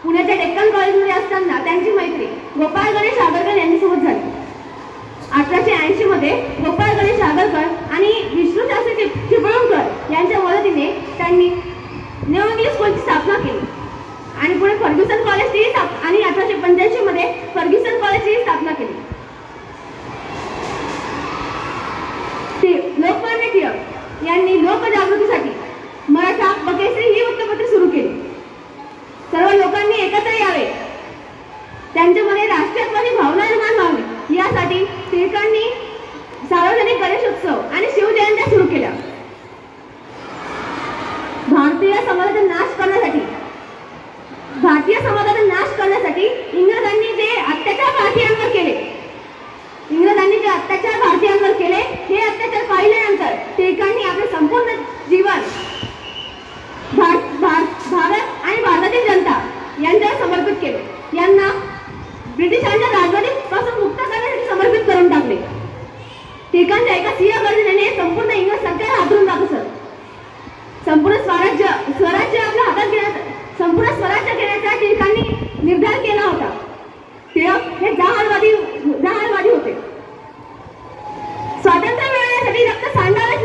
पुण्याच्या डेक्कन कॉलेजमध्ये असताना त्यांची मैत्री गोपाळ गणेश आगरकर यांच्यासोबत झाली. 1880 मध्ये गोपाळ गणेश आगरकर आणि विष्णुशास्त्री चिपळूणकर यांच्या मदतीने त्यांनी न्यू इंग्लिश स्कूलची स्थापना केली आणि पुढे फर्ग्युसन कॉलेजची आणि 1885 मध्ये फर्ग्युसन कॉलेजची स्थापना केली. लोकमान्य टिळक यांनी लोकजागृतीसाठी मराठा बकेसरी ही वृत्तपत्रे सुरू केली. सर्व लोकांनी एकत्र यावे, त्यांच्यामध्ये राष्ट्रीयत्वाची भावना निर्माण व्हावी यासाठी टिळकांनी सार्वजनिक गणेशोत्सव आणि शिवजयंत्या सुरू केल्या. भारतीय समाजाचा नाश करण्यासाठी इंग्रजांनी जे अत्याचार भारतीयांवर केले हे अत्याचार पाहिल्यानंतर टिळकांनी आपले संपूर्ण जीवन भारत आणि भारतातील जनता यांच्यावर समर्पित केले. यांना ब्रिटिशांच्या राजवटीपासून मुक्त करण्यासाठी समर्पित करून टाकले. टिळकांच्या एका सिंह गर्जनेने संपूर्ण इंग्रज सरकार हादरून जात असत. संपूर्ण स्वराज्य घेण्याचा टिळकांनी निर्धार केला होता. टिळक हे जहालवादी होते. स्वातंत्र्य मिळवण्यासाठी रक्त सांडावेच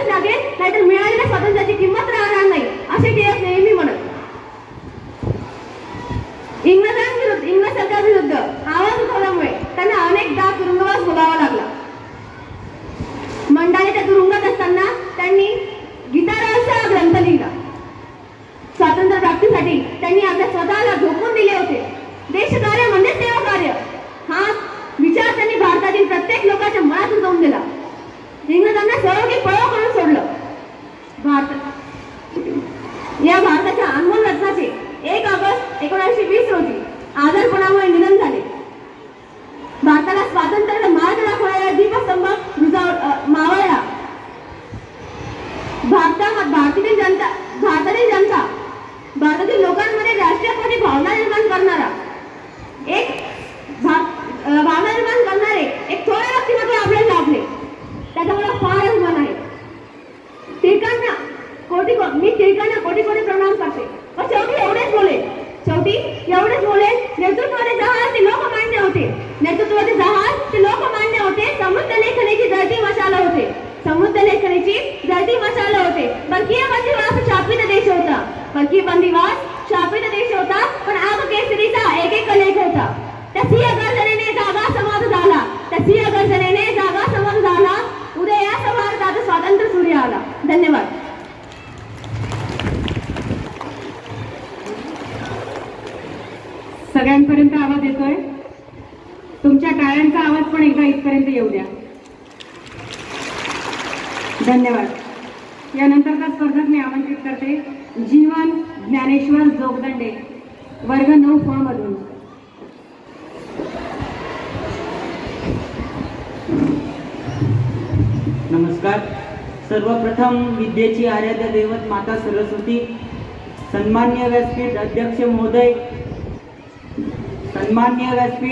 लागेल, नाहीतर मिळालेल्या स्वातंत्र्याची किंमत राहणार नाही असे टिळक नेहमी म्हणत. इंग्रज सरकारविरुद्ध आवाज उठवल्यामुळे त्यांना अनेकदा तुरुंगवास भोगावा लागला. मंडालेच्या तुरुंगात असताना त्यांनी गीता रहस्य हा ग्रंथ लिहिला. स्वातंत्र्य प्राप्तीसाठी त्यांनी आपल्या स्वतःला झोकून दिले होते. देशकार्य म्हणजे सेवाकार्य हा विचार त्यांनी भारतातील प्रत्येक लोकांच्या मनात रुजवून दिला. इंग्रजांना सर्व की पळव करून सोडलं. या भारताच्या अनमोल रत्नाचे 1 ऑगस्ट 1920 रोजी आजारपणामुळे निधन झाले. भारताला स्वातंत्र्याचा मार्ग दाखवणारा दीपस्तंभ मावळला. भारतातील लोकांमध्ये राष्ट्रीयत्वाची भावना निर्माण करणारे एक थोडे व्यक्तिमत्व आपल्याला लाभले. त्याचा मला फार अभिमान आहे. टिळकांना कोटी प्रणाम करते. पण शेवटी एवढेच बोले नेतृत्वाचे जहाज ते लोकमान्य होते. समृद्ध लेखनाची जळती मशाल होते. परकीय बंदिवास शापित देश होता पण आग केसरीचा एक लेख होता. त्या सिंह गर्जनेने जागा सगळ्यांपर्यंत आवाज येतोय? तुमच्या टाळ्यांचा आवाज पण एकदा इथपर्यंत येऊ द्या. धन्यवाद. यानंतरचा स्पर्धक मी आमंत्रित करते जीवन ज्ञानेश्वर जोगदंडे, वर्ग 9 फ मधून. नमस्कार. सर्वप्रथम विद्येची आराध्य दैवत माता सरस्वती, सन्मान्य व्यासपीठ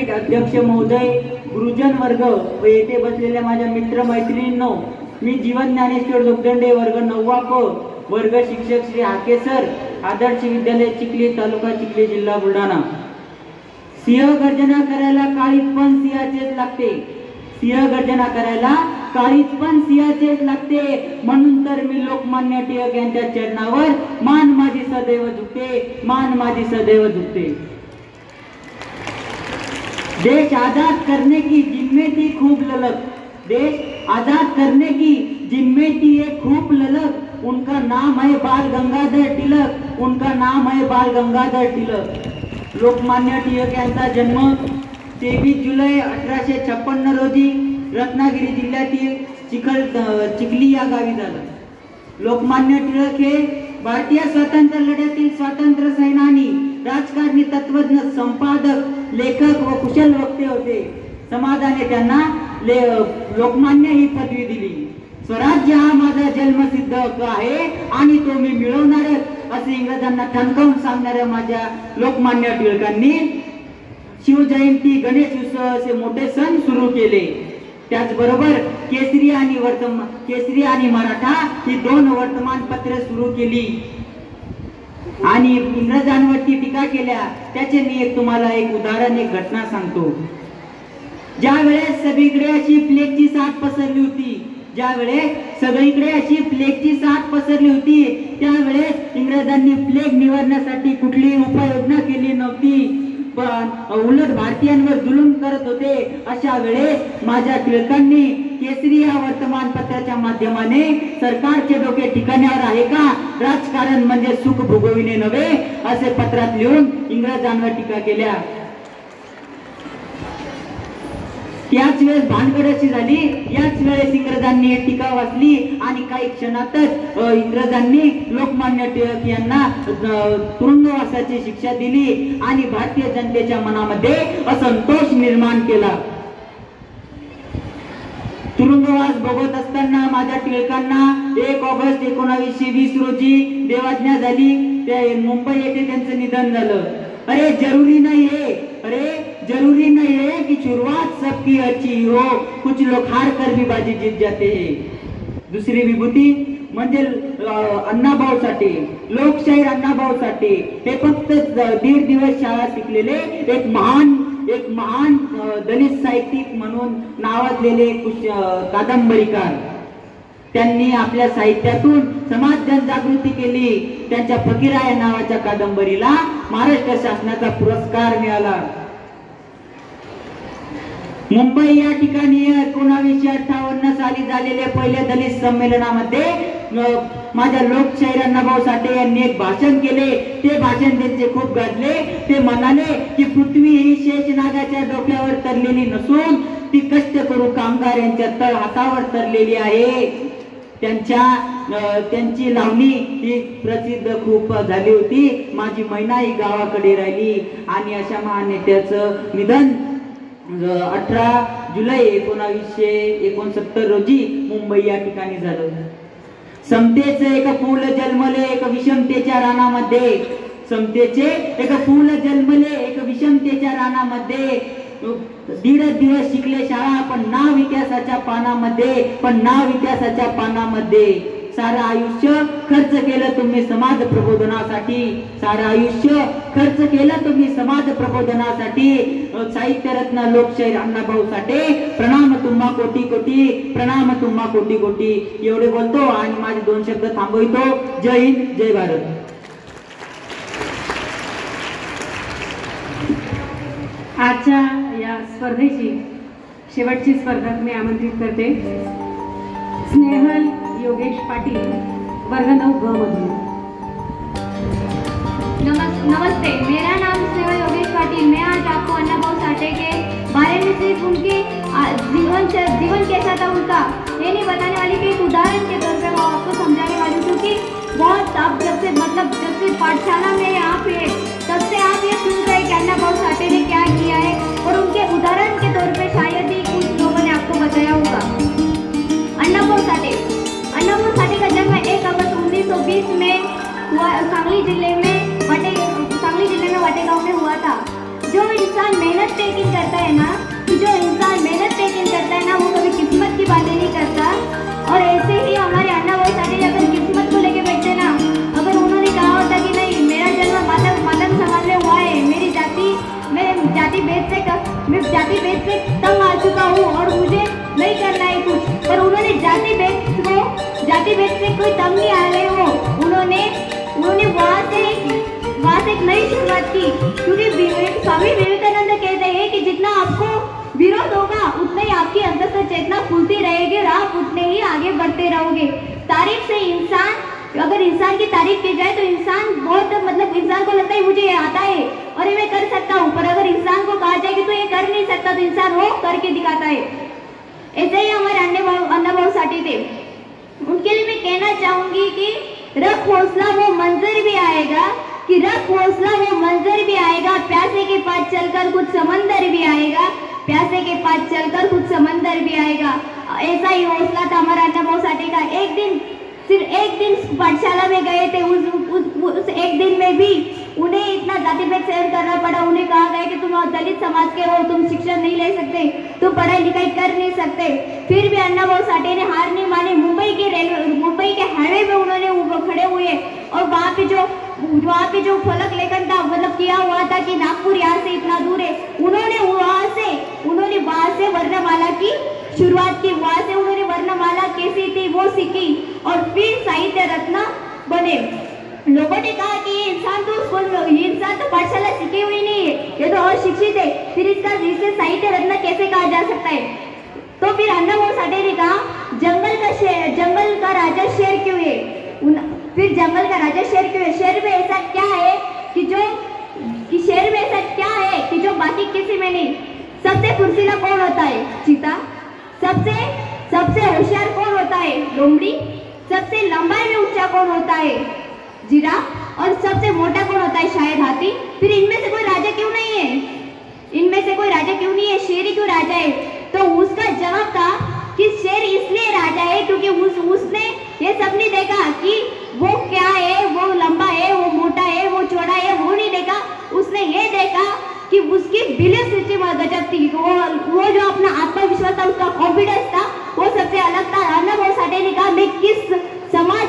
अध्यक्ष महोदय, गुरुजन वर्ग व येथे बसलेल्या माझ्या मित्र मैत्रिणींनो, मी जीवन ज्ञानेश्वर जोगदंडे, वर्ग 9 प, वर्ग शिक्षक श्री हाके सर, आदर्श विद्यालय चिखली, तालुका चिखली, जिल्हा बुलढाणा. सिंह गर्जना करायला काळीच पण सिंहाचेच लागते. सिंह गर्जना करायला काळीच पण सिंहाचेच लागते. म्हणून तर मी लोकमान्य टिळक यांच्या चरणावर मान माझी सदैव झुकते, मान माझी सदैव झुकते. देश आजाद करने की जिम्मे थी खूब ललक, देश आजाद करने की जिम्मे थी ये खूब ललक. उनका नाम है बाल गंगाधर टिळक, उनका नाम है बाल गंगाधर टिळक. लोकमान्य टिळक यांचा जन्म 23 जुलै 1856 रोजी रत्नागिरी जिल्ह्यातील चिखली या गावी झाला. लोकमान्य टिळक हे भारतीय स्वातंत्र्य लढ्यातील स्वातंत्र्य सेनानी, राजकारणी, तत्वज्ञ, संपादक, लेखक व कुशल वक्ते होते. समाजाने त्यांना लोकमान्य ही पदवी दिली. स्वराज्य हा माझा जन्मसिद्ध हक्क आहे आणि तो मी मिळवणारच असे इंग्रजांना ठणकावून सांगणाऱ्या माझ्या लोकमान्य टिळकांनी शिवजयंती, गणेश उत्सव असे मोठे सण सुरू केले. त्याचबरोबर केसरी आणि मराठा ही 2 वर्तमानपत्रे सुरू केली आणि इंग्रजांवरती टीका केल्या. त्याचे मी तुम्हाला एक उदाहरण, एक घटना सांगतो. ज्या वेळेस सगळीकडे अशी प्लेगची साथ पसरली होती, त्यावेळेस इंग्रजांनी प्लेग निवारण्यासाठी कुठलीही उपाययोजना केली नव्हती, पण उलट भारतीयांवर जुलूम करत होते. अशा वेळेस माझ्या टिळकांनी केसरी या वर्तमानपत्राच्या माध्यमाने सरकारचे डोके ठिकाण्यावर आहे का, राजकारण म्हणजे सुख भोगविणे नव्हे असे पत्रात लिहून इंग्रजांवर टीका केल्या. त्याच वेळेस भानगड अशी झाली, याच वेळेस इंग्रजांनी टीका वाचली आणि काही क्षणातच इंग्रजांनी लोकमान्य टिळक यांना तुरुंगवासाची शिक्षा दिली आणि भारतीय जनतेच्या मनामध्ये असंतोष निर्माण केला. तुरुंगवास भोगत असताना माझ्या टिळकांना 1 ऑगस्ट 1920 रोजी देवाज्ञा झाली. मुंबई येथे त्यांचं निधन झालं. अरे जरूरी नहीं है कि शुरुआत सबकी अच्छी हो, कुछ लोग हार कर भी बाजी जीत जाते हैं. दुसरी विभूती म्हणजे अण्णाभाऊ साठे, लोकशाहीर अण्णाभाऊ साठे हे फक्त 1.5 दिवस शाळा शिकलेले एक महान दलित साहित्यिक म्हणून नावाजलेले कादंबरीकार. त्यांनी आपल्या साहित्यातून समाज जनजागृती केली. त्यांच्या फकीरा या नावाच्या कादंबरीला महाराष्ट्र शासनाचा पुरस्कार मिळाला. मुंबई या ठिकाणी 1958 साली झालेल्या पहिल्या दलित संमेलनामध्ये माझ्या लोकशाहीर अण्णाभाऊ साठे यांनी एक भाषण केले. ते भाषण त्यांचे खूप गाजले. ते म्हणाले की पृथ्वी ही शेषनागाच्या डोक्यावर तरलेली नसून ती कष्ट करू कामगार यांच्या तळ हातावर तरलेली आहे. त्यांची लावणी ही प्रसिद्ध खूप झाली होती. माझी मैना ही गावाकडे राहिली. आणि अशा महानेत्याचं निधन 18 जुलै 1969 रोजी मुंबई या ठिकाणी झालं. समतेचे एक फूल जन्मले एक विषमतेच्या रानामध्ये, समतेचे एक फूल जन्मले एक विषमतेच्या रानामध्ये. 1.5 दिवस शिकले शाळा, पण नाव इतिहासाच्या पानामध्ये. सारं आयुष्य खर्च केलं तुम्ही समाज प्रबोधनासाठी. साहित्यरत्न लोकशाहीर अण्णाभाऊ साठे, प्रणाम तुम्हा कोटी कोटी. एवढे बोलतो आणि माझे 2 शब्द थांबवितो. जय हिंद, जय भारत. आजच्या या स्पर्धेची शेवटची स्पर्धक मी आमंत्रित करते स्नेहल योगेश पाटील, वर्ग 9 ग मधून. नमस्ते, मेरा नाम स्नेहल योगेश पाटिल। मैं आज आपको अन्ना भाऊ साठे के बारे में सिर्फ उनके जीवन कैसा था उनका ये नहीं बताने वाली कि एक उदाहरण के तौर पे मैं आपको समझाने वाली हूँ, क्योंकि बहुत आप जब से पाठशाला में यहाँ पे तब से आप ये सुन रहे कि अन्ना भाऊ साठे ने क्या किया है, और उनके उदाहरण के तौर पे शायद ही कुछ लोगों ने आपको बताया होगा। अन्ना भाऊ साठे का जन्म 1 अगस्त 1920 में हुआ, सांगली जिले में वाटे गांव में हुआ था। जो इंसान मेहनत टेकिंग करता है ना, वो कभी किस्मत की बातें नहीं करता। और ऐसे ही हमारे अन्ना भाऊ साठे अगर किस्मत को लेके बैठते ना, अगर उन्होंने कहा होता कि नहीं मेरा जन्म मातंग समाज में हुआ है, मैं जाति भेद से तंग आ चुका हूँ और मुझे नहीं करना है कुछ, पर उन्होंने जाति भेद से कोई तंग नहीं आ रहे हो, उन्होंने वहाँ से एक नई शुरुआत की। क्योंकि स्वामी विवेकानंद कहते हैं कि जितना आपको विरोध होगा उतना ही आपकी अंतर्गत चेतना फूलती रहेगी और आप उतने ही आगे बढ़ते रहोगे। तारीफ से अगर इंसान की तारीफ की जाए तो इंसान इंसान को लगता है मुझे ये आता है और ये मैं कर सकता हूँ, पर अगर इंसान को कहा जाए कि तो ये कर नहीं सकता तो इंसान वो करके दिखाता है। ऐसे ही हमारे अन्ना भाऊ साठे थे। उनके लिए मैं कहना चाहूंगी कि रख हौसला वो मंजर भी आएगा, प्यासे के पास चलकर कुछ समंदर भी आएगा, ऐसा ही हौसला था हमारा अन्ना भाऊ साठे का। सिर्फ एक दिन पाठशाला में गए थे, उस एक दिन में भी उन्हें इतना जातिभेद सहन करना पड़ा। उन्हें कहा गया कि तुम दलित समाज के हो, तुम शिक्षा नहीं ले सकते, तुम पढ़ाई लिखाई कर नहीं सकते। फिर भी अन्ना भाऊ साठे ने हार नहीं मानी। मुंबई के हाईवे में उन्होंने खड़े हुए और वहाँ पे जो फलक लेखन था किया हुआ था कि नागपुर यहाँ से इतना दूर है, उन्होंने वहाँ से वर्णमाला की शुरुआत की। वहाँ से उन्होंने वर्णमाला कैसी थी वो सीखी और फिर साहित्य रत्न बने। लोगों ने कहा कि ये इंसान तो पाठशाला सीखे हुई नहीं है, ये तो अशिक्षित है, फिर इसे साहित्य रत्न कैसे कहा जा सकता है। तो फिर अन्ना भाऊ साठे ने कहा जंगल का राजा शेर क्यों है। फिर जंगल का राजा शेर क्यों है? शेर में ऐसा क्या है कि जो बाकी किसी में नहीं। सबसे फुर्तीला कौन होता है? चीता। सबसे होशियार कौन होता है? लोमड़ी। सबसे लंबाई में ऊंचा कौन होता है? जिराफ। और सबसे मोटा कौन होता है? शायद हाथी। फिर इनमें से कोई राजा क्यों नहीं है? शेर ही क्यों राजा है? तो उसका जवाब था कि शेर इसलिए राजा है क्योंकि उसने ये सब नहीं देखा कि वो क्या है, वो लंबा है, वो मोटा है, वो चौड़ा है, वो नहीं देखा। उसने ये देखा कि उसकी बिलीफ सिस्टम गजब थी, वो जो अपना आत्मविश्वास था, उसका कॉन्फिडेंस था, वो सबसे अलग था। अन्ना भाऊ साठे ने कहा मैं किस समाज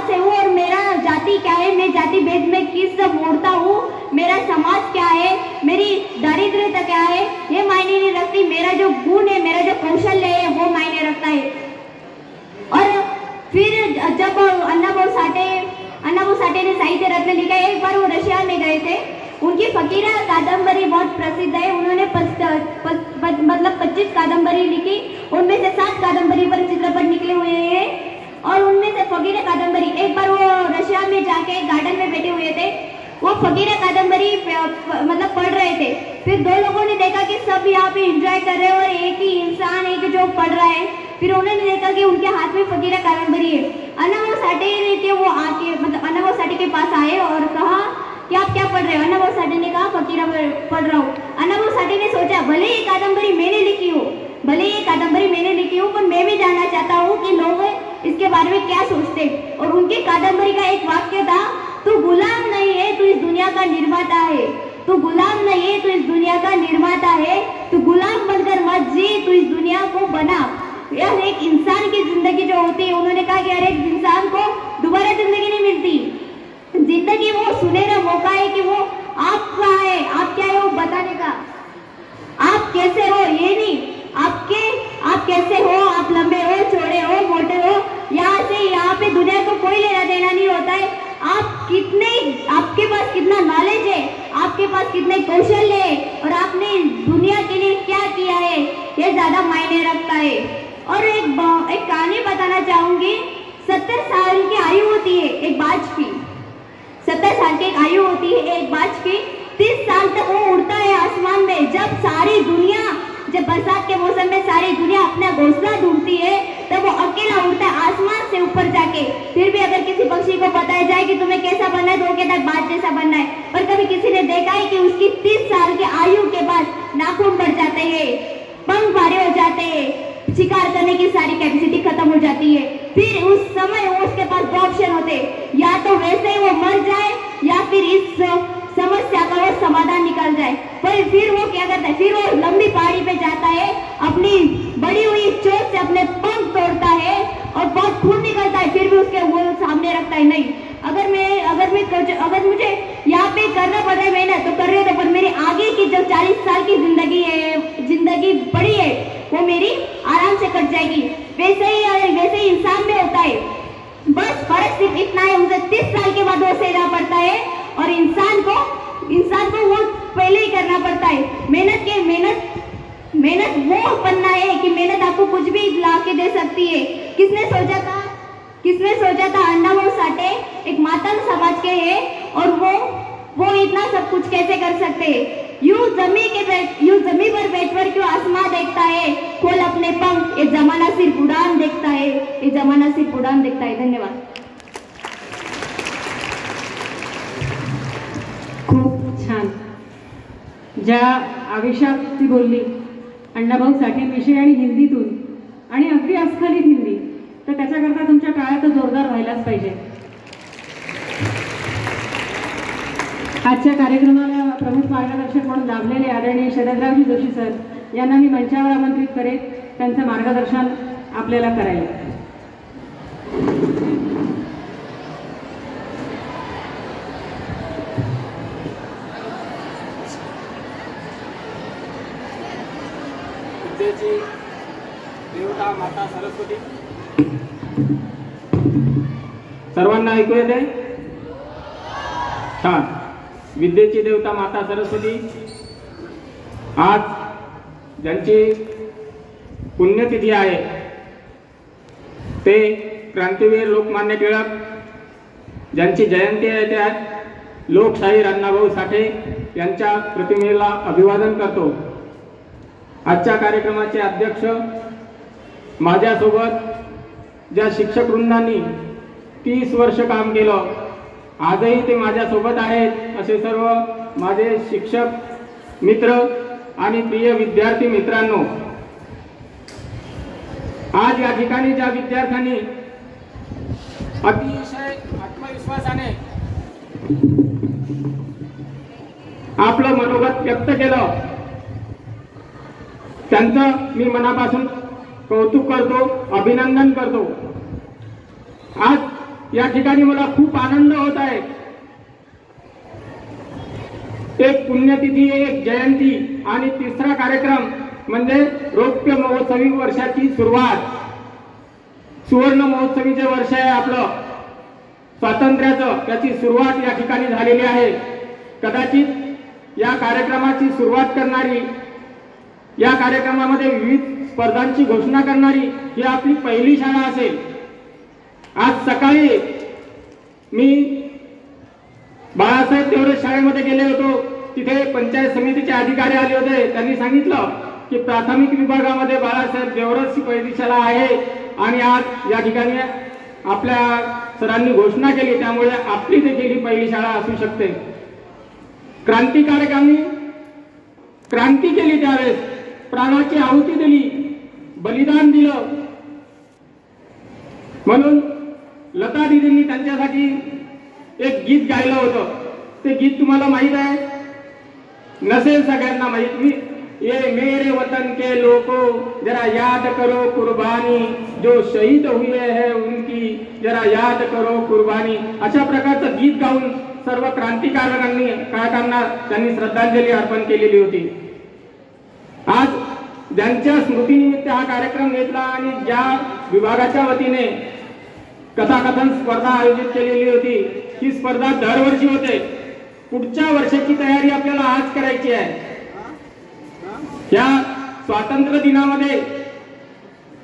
से हूँ और मेरा जाति क्या है, मैं जाति भेद में किस मोड़ता हूँ, मेरा समाज क्या है, मेरी दारिद्र्यता क्या है, ये मायने नहीं रखती। मेरा जो गुण है, मेरा जो कौशल्य है वो मायने रखता है। और फिर जब अन्ना भाऊ साठे ने साहित्य रत्न लिखा, एक बार वो रशिया में गए थे। उनकी फकीरा कादम्बरी बहुत प्रसिद्ध है। उन्होंने 25 कादम्बरी लिखी, उनमें से 7 कादम्बरी पर चित्रपट निकले हुए हैं। और उनमें से फकीरा कादम्बरी, एक बार वो रशिया में जाके गार्डन में बैठे हुए थे, वो फकीरा कादम्बरी पढ़ रहे थे। फिर 2 लोगों ने देखा कि सब यहाँ पे एंजॉय कर रहे हैं और एक ही इंसान है कि जो पढ़ रहा है। फिर उन्होंने देखा कि उनके हाथ में फकीरा कादम्बरी है। अन्ना भाऊ साठे के पास आए और कहा कि आप क्या पढ़ रहे हो? अन्ना भाऊ साठे ने कहा फकीरा पढ़ रहा हूँ। अन्ना भाऊ साठे ने सोचा भले ये कादम्बरी मैंने लिखी हो, पर मैं भी जानना चाहता हूँ कि लोग इसके बारे में क्या सोचते। और उनकी कादम्बरी का एक वाक्य था, तू गुलाम नहीं है, तू इस दुनिया का निर्माता है। तू गुलाम बनकर मत जी, तू इस दुनिया को बना। यार एक इंसान की जिंदगी जो होती है, उन्होंने कहा कि हर एक इंसान को दोबारा जिंदगी नहीं मिलती। जिंदगी वो सुनहरा मौका है कि वो आप कहाँ है, आप क्या है वो बताने का। आप कैसे हो ये नहीं, आप कैसे हो, आप लंबे हो, चौड़े हो, मोटे हो, यहाँ पे दुनिया को कोई लेना देना नहीं होता है। आपके पास कितना नॉलेज है, आपके पास कितने कौशल है और आपने दुनिया के लिए क्या किया है, ये ज्यादा मायने रखता है। और एक कहानी बताना चाहूंगी। 70 साल की आयु होती है एक बाज की। 70 साल की एक आयु होती है एक बाज की। 30 साल तक वो उड़ता है आसमान में। जब सारी दुनिया, जब बरसात के मौसम में सारी दुनिया अपना घोंसला ढूंढती है, तब वो अकेला उड़ता है आसमान से ऊपर जाके। फिर भी अगर किसी पक्षी को बताया जाए कि तुम्हें कैसा बनना है तो वो कहता है बाज जैसा बनना है। पर कभी किसी ने देखा है कि उसकी 30 साल की आयु के बाद नाखून बढ़ जाते हैं, पंख भारे हो जाते हैं, शिकार करने की सारी कैपेसिटी खत्म हो जाती है। फिर उस समय उसके पास 2 ऑप्शन होते, या तो वैसे ही वो मर जाए या फिर इस समस्या का वो समाधान निकल जाए। पर फिर वो क्या करता है, फिर वो लंबी पहाड़ी पे जाता है, अपनी बड़ी हुई चोट से अपने पंख तोड़ता है और बहुत खून निकलता है, फिर भी उसके वो सामने रखता है नहीं। अगर मुझे यहाँ पे करना पड़ रहा है मेहनत तो कर रही है, पर मेरी आगे की जो 40 साल की जिंदगी बड़ी है वो मेरी आराम से कट जाएगी। वैसे ही इंसान में होता है, बस फर्क सिर्फ इतना है, उसे 30 साल के बाद वो सहना पड़ता है और इंसान को वो पहले ही करना पड़ता है। मेहनत वो बनना है कि मेहनत आपको कुछ भी ला के दे सकती है। किसने सोचा था अण्णाभाऊ साठे एक मातंग समाज के हैं और वो इतना सब कुछ कैसे कर सकते हैं। यूं जमी पर बैठकर क्यों आसमां देखता है, खोल अपने पंख, ये जमाना सिर्फ उड़ान देखता है। धन्यवाद। खूप छान. ज्या आवेशात ती बोलली अण्णाभाऊ साठेंविषयी आणि हिंदीतून आणि अगदी अस्खलित हिंदी, तर त्याच्याकरता तुमच्या टाळ्या तर जोरदार व्हायलाच पाहिजे. आजच्या कार्यक्रमाला प्रमुख मार्गदर्शक म्हणून लाभलेले आदरणीय शरदरावजी जोशी सर यांना मी मंचावर आमंत्रित करेन त्यांचं मार्गदर्शन आपल्याला करायला. विद्येची देवता माता सरस्वती. सर्वांना ऐकू येते? छान. विद्येची देवता माता सरस्वती आज ज्यांची पुण्यतिथी आहे ते क्रांतीवीर लोकमान्य टिळक, ज्यांची जयंती आहे त्या लोकशाहीर अण्णाभाऊ साठे यांच्या प्रतिमेला अभिवादन करतो. आजच्या कार्यक्रमाचे अध्यक्ष माझ्यासोबत ज्या शिक्षक वृंदांनी 30 वर्ष काम केलं, आजही ते माझ्यासोबत आहेत असे सर्व माझे शिक्षक मित्र आणि प्रिय विद्यार्थी मित्रांनो, आज या ठिकाणी ज्या विद्यार्थ्यांनी अतिशय आत्मविश्वासाने आपलं मनोगत व्यक्त केलं त्यांचं मी मनापासून कौतुक करतो, अभिनंदन करतो. आज या ठिकाणी मला खूप आनंद होत आहे. एक पुण्यतिथी, एक जयंती आणि तिसरा कार्यक्रम म्हणजे रौप्य महोत्सवी वर्षाची सुरुवात. सुवर्ण महोत्सवीचे वर्ष आहे आपलं स्वातंत्र्याचं, त्याची सुरुवात या ठिकाणी झालेली आहे. कदाचित या कार्यक्रमाची सुरुवात करणारी, या कार्यक्रमामध्ये विविध स्पर्धांची घोषणा करणारी ही आपली पहिली शाळा असेल. आज सकाळी मी बाळासाहेब देवरे शाळेमध्ये गेले होतो. तिथे पंचायत समितीचे अधिकारी आले होते. त्यांनी सांगितलं की प्राथमिक विभागामध्ये बाळासाहेब देवरस ही पहिली शाळा आहे आणि आज या ठिकाणी आपल्या सरांनी घोषणा केली, त्यामुळे आपली देखील ही पहिली शाळा असू शकते. क्रांतिकारकांनी क्रांती केली, त्यावेळेस प्राणाची आहुती दिली, बलिदान दिलं. म्हणून लता दीदींनी त्यांच्यासाठी एक गीत गायलं होतं. ते गीत तुम्हाला माहित आहे? नसेल सगळ्यांना माहित. ये मेरे वतन के लोगों जरा याद करो कुर्बानी, जो शहीद हुए हैं उनकी जरा याद करो कुर्बानी. अशा प्रकारचं गीत गाऊन सर्व क्रांतिकारकांना त्यांनी श्रद्धांजली अर्पण केलेली होती. आज ज्यांच्या स्मृतीनिमित्त हा कार्यक्रम घेतला आणि ज्या विभागाच्या वतीने कथाकथन स्पर्धा आयोजित केलेली होती, ही स्पर्धा दरवर्षी होते. पुढच्या वर्षाची तयारी आपल्याला आज करायची आहे. या स्वातंत्र्य दिनामध्ये,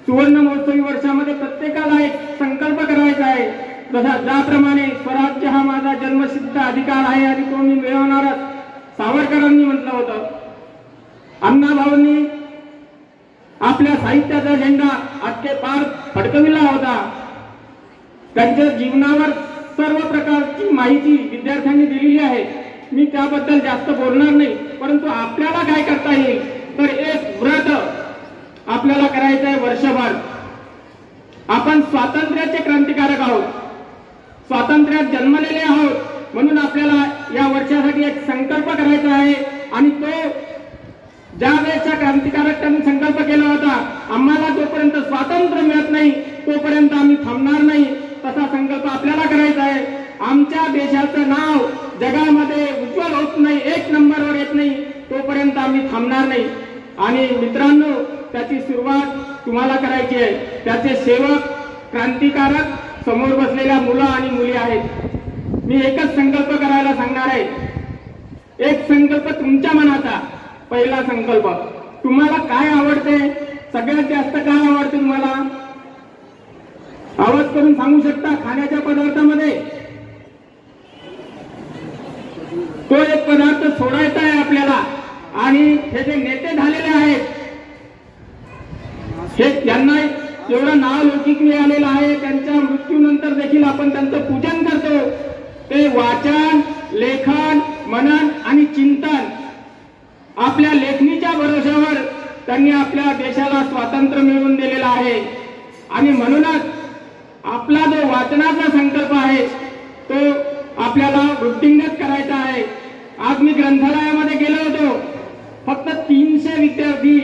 सुवर्ण महोत्सवी वर्षामध्ये प्रत्येकाला एक संकल्प करायचा आहे. जसा ज्याप्रमाणे स्वराज्य हा माझा जन्मसिद्ध अधिकार आहे आणि तो मी मिळवणारच, सावरकरांनी म्हटलं होतं. अण्णाभाऊंनी आपल्या साहित्याचा झेंडा आजके पार फडकविला होता. त्यांच्या जीवनावर सर्व प्रकारची माहिती विद्यार्थ्यांनी दिलेली आहे. मी त्याबद्दल जास्त बोलणार नाही, परंतु आपल्याला काय करता येईल तर एक व्रत आपल्याला करायचं आहे वर्षभर. आपण स्वातंत्र्याचे क्रांतिकारक आहोत, स्वातंत्र्यात जन्मलेले आहोत, म्हणून आपल्याला या वर्षासाठी एक संकल्प करायचा आहे. आणि तो ज्या वेळेचा क्रांतिकारक त्यांनी संकल्प केला होता, आम्हाला जोपर्यंत स्वातंत्र्य मिळत नाही तोपर्यंत आम्ही थांबणार नाही, तसा संकल्प आपल्याला करायचा आहे. आमच्या देशाचं नाव जगामध्ये उज्ज्वल होत नाही, 1 नंबरवर येत नाही तोपर्यंत आम्ही थांबणार नाही. आणि मित्रांनो, त्याची सुरुवात तुम्हाला करायची आहे. त्याचे सेवक क्रांतिकारक समोर बसलेल्या मुलं आणि मुली आहेत. मी एकच संकल्प करायला सांगणार आहे. एक संकल्प तुमच्या मनाचा. पहिला संकल्प, तुम्हाला काय आवडते, सगळ्यात जास्त काय आवडते तुम्हाला? आवाज करून सांगू शकता. खाण्याच्या पदार्थामध्ये तो एक पदार्थ सोडायचा आहे आपल्याला. आणि हे जे नेते झालेले आहेत, हे त्यांना एवढं नाव लौकिक मिळालेलं आहे, त्यांच्या मृत्यूनंतर देखील आपण त्यांचं पूजन करतो. ते वाचन, लेखन, मनन आणि चिंतन, आपल्या लेखणीच्या भरोश्यावर त्यांनी आपल्या देशाला स्वातंत्र्य मिळवून दिलेलं आहे. आणि म्हणूनच आपला जो वाचनाचा संकल्प आहे तो आपल्याला वृद्धिंगत करायचा आहे. आज मी ग्रंथालयामध्ये गेलो होतो. फक्त 300 विद्यार्थी